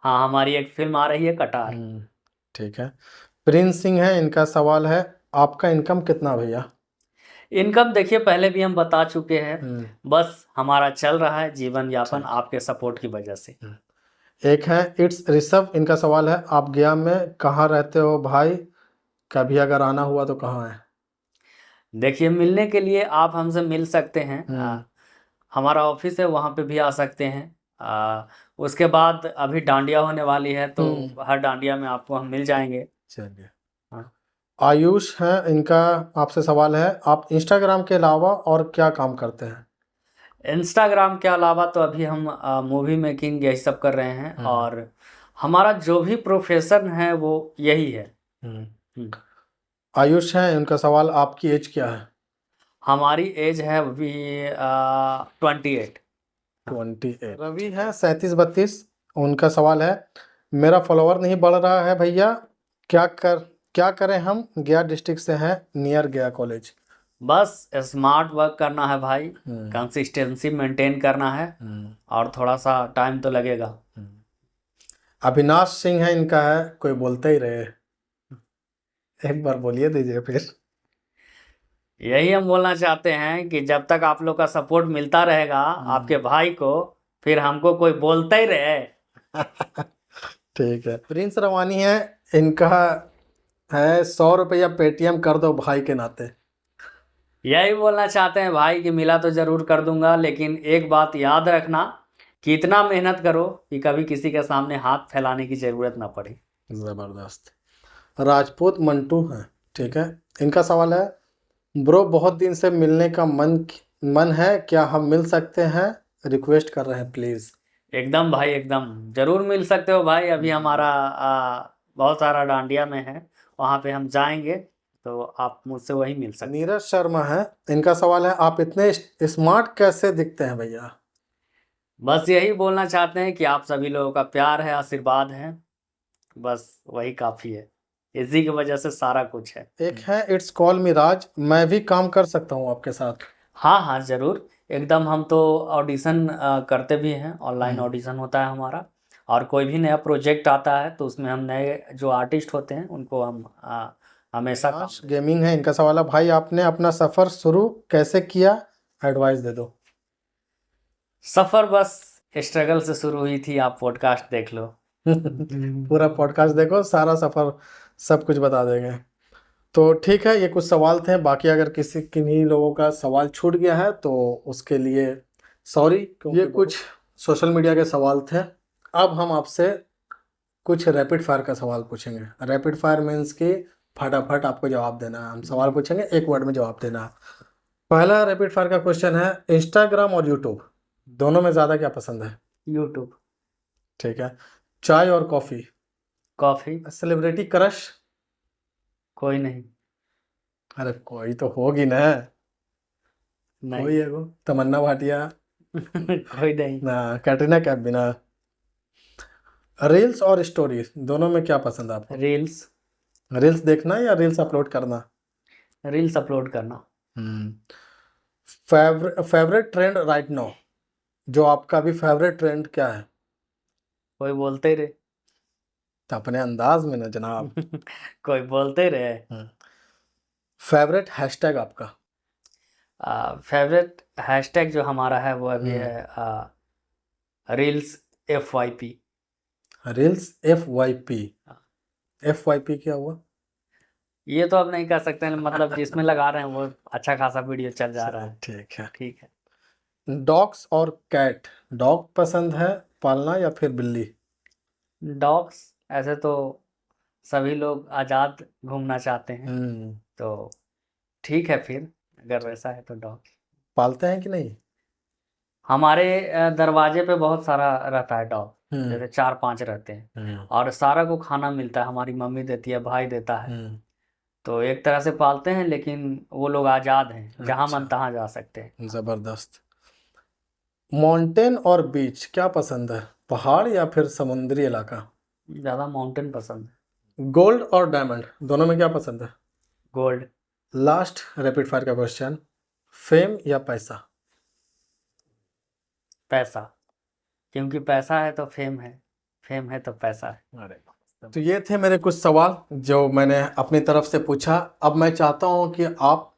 हाँ, हमारी एक फिल्म आ रही है, कटार। ठीक है। प्रिंस सिंह है, इनका सवाल है, आपका इनकम कितना भैया? इनकम देखिए, पहले भी हम बता चुके हैं, बस हमारा चल रहा है जीवन यापन आपके सपोर्ट की वजह से। एक है इट्स ऋषभ, इनका सवाल है, आप गया में कहाँ रहते हो भाई? कभी अगर आना हुआ तो कहाँ है? देखिए, मिलने के लिए आप हमसे मिल सकते हैं, हमारा ऑफिस है, वहाँ पे भी आ सकते हैं। उसके बाद अभी डांडिया होने वाली है, तो हर डांडिया में आपको हम मिल जाएंगे। चलिए। हाँ। आयुष है, इनका आपसे सवाल है, आप इंस्टाग्राम के अलावा और क्या काम करते हैं? इंस्टाग्राम के अलावा तो अभी हम मूवी मेकिंग यही सब कर रहे हैं, और हमारा जो भी प्रोफेशन है वो यही है। आयुष है, उनका सवाल, आपकी एज क्या है? हमारी एज है अभी 28। रवि है 3732, उनका सवाल है, मेरा फॉलोवर नहीं बढ़ रहा है भैया, क्या करें हम? गया डिस्ट्रिक्ट से हैं, नियर गया कॉलेज। बस स्मार्ट वर्क करना है भाई, कंसिस्टेंसी मेंटेन करना है, और थोड़ा सा टाइम तो लगेगा। अविनाश सिंह है, इनका है, कोई बोलते ही रहे, एक बार बोलिए दीजिए फिर। यही हम बोलना चाहते हैं कि जब तक आप लोग का सपोर्ट मिलता रहेगा आपके भाई को, फिर हमको कोई बोलता ही रहे। ठीक है। प्रिंस रवानी है, इनका है 100 रुपया पेटीएम कर दो भाई के नाते। यही बोलना चाहते हैं भाई कि मिला तो जरूर कर दूंगा, लेकिन एक बात याद रखना कि इतना मेहनत करो कि कभी किसी के सामने हाथ फैलाने की जरूरत ना पड़े। जबरदस्त। राजपूत मंटू है, ठीक है। इनका सवाल है, ब्रो बहुत दिन से मिलने का मन है, क्या हम मिल सकते हैं? रिक्वेस्ट कर रहे हैं प्लीज। एकदम भाई, एकदम जरूर मिल सकते हो भाई। अभी हमारा बहुत सारा डांडिया में है, वहाँ पे हम जाएंगे तो आप मुझसे वही मिल सकते हैं। नीरज शर्मा है, इनका सवाल है, आप इतने स्मार्ट कैसे दिखते हैं भैया? बस यही बोलना चाहते हैं कि आप सभी लोगों का प्यार है, आशीर्वाद है, बस वही काफ़ी है। इसी की वजह से सारा कुछ है। एक है इट्स कॉल मी राज, मैं भी काम कर सकता हूँ आपके साथ? हाँ हाँ जरूर, एकदम। हम तो ऑडिशन करते भी हैं, ऑनलाइन ऑडिशन होता है हमारा, और कोई भी नया प्रोजेक्ट आता है तो उसमें हम नए जो आर्टिस्ट होते हैं उनको हम हमेशा गेमिंग है, इनका सवाल है, भाई आपने अपना सफ़र शुरू कैसे किया, एडवाइस दे दो। सफ़र बस स्ट्रगल से शुरू हुई थी, आप पॉडकास्ट देख लो। पूरा पॉडकास्ट देखो, सारा सफ़र सब कुछ बता देंगे। तो ठीक है, ये कुछ सवाल थे, बाकी अगर किन्हीं लोगों का सवाल छूट गया है तो उसके लिए सॉरी। ये कुछ सोशल मीडिया के सवाल थे। अब हम आपसे कुछ रैपिड फायर का सवाल पूछेंगे। रैपिड फायर मीन्स कि फटाफट आपको जवाब देना है। हम सवाल पूछेंगे, एक वर्ड में जवाब देना है। पहला रैपिड फायर का क्वेश्चन है, इंस्टाग्राम और यूट्यूब दोनों में ज़्यादा क्या पसंद है? यूट्यूब। ठीक है। चाय और कॉफ़ी? कॉफ़ी। Celebrity crush? कोई नहीं। अरे कोई तो होगी ना। नहीं। कोई है वो, तमन्ना भाटिया कोई नहीं। ना, कैटरीना कैफ भी ना। रील्स और स्टोरीज दोनों में क्या पसंद है आपको? रील्स। रील्स देखना या रील्स अपलोड करना? रील्स अपलोड करना। फेवरेट ट्रेंड राइट नाउ, जो आपका भी फेवरेट ट्रेंड क्या है? कोई बोलते ही रहे। तो अपने अंदाज में ना जनाब। कोई बोलते ही रहे। फेवरेट हैशटैग आपका? फेवरेट हैशटैग जो हमारा है वो अभी है reels FYP। Reels FYP? FYP क्या हुआ? ये तो अब नहीं कर सकते हैं, मतलब जिसमें लगा रहे हैं वो अच्छा खासा वीडियो चल जा रहा है। ठीक है। ठीक है। डॉग्स और कैट, डॉग पसंद है पालना या फिर बिल्ली? डॉग्स, ऐसे तो सभी लोग आज़ाद घूमना चाहते हैं, तो ठीक है, फिर अगर वैसा है तो डॉग। पालते हैं कि नहीं? हमारे दरवाजे पे बहुत सारा रहता है डॉग, जैसे 4-5 रहते हैं, और सारा को खाना मिलता है, हमारी मम्मी देती है, भाई देता है, तो एक तरह से पालते हैं, लेकिन वो लोग आज़ाद हैं, जहाँ मन तहाँ जा सकते हैं। ज़बरदस्त। माउंटेन और बीच क्या पसंद है, पहाड़ या फिर समुद्री इलाका? ज़्यादा माउंटेन पसंद है। गोल्ड और डायमंड दोनों में क्या पसंद है? गोल्ड। लास्ट रैपिड फायर का क्वेश्चन, फेम या पैसा? पैसा, क्योंकि पैसा है तो फेम है, फेम है तो पैसा है। अरे तो ये थे मेरे कुछ सवाल जो मैंने अपनी तरफ से पूछा। अब मैं चाहता हूँ कि आप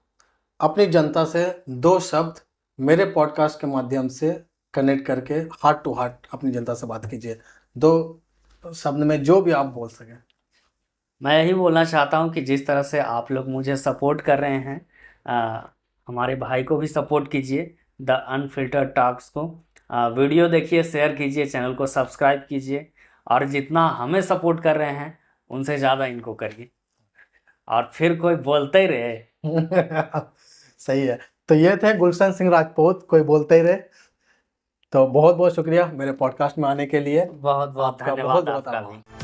अपनी जनता से 2 शब्द मेरे पॉडकास्ट के माध्यम से कनेक्ट करके हार्ट टू हार्ट अपनी जनता से बात कीजिए। 2 शब्द में जो भी आप बोल सकें। मैं यही बोलना चाहता हूँ कि जिस तरह से आप लोग मुझे सपोर्ट कर रहे हैं, हमारे भाई को भी सपोर्ट कीजिए, द अनफिल्टर्ड टॉक्स को। वीडियो देखिए, शेयर कीजिए, चैनल को सब्सक्राइब कीजिए, और जितना हमें सपोर्ट कर रहे हैं उनसे ज़्यादा इनको करिए, और फिर कोई बोलते ही रहे। सही है। तो ये थे गुलशन सिंह राजपूत, कोई बोलते ही रहे। तो बहुत बहुत शुक्रिया मेरे पॉडकास्ट में आने के लिए। बहुत बहुत आपका धन्यवाद बहुत आपका आभार। भी।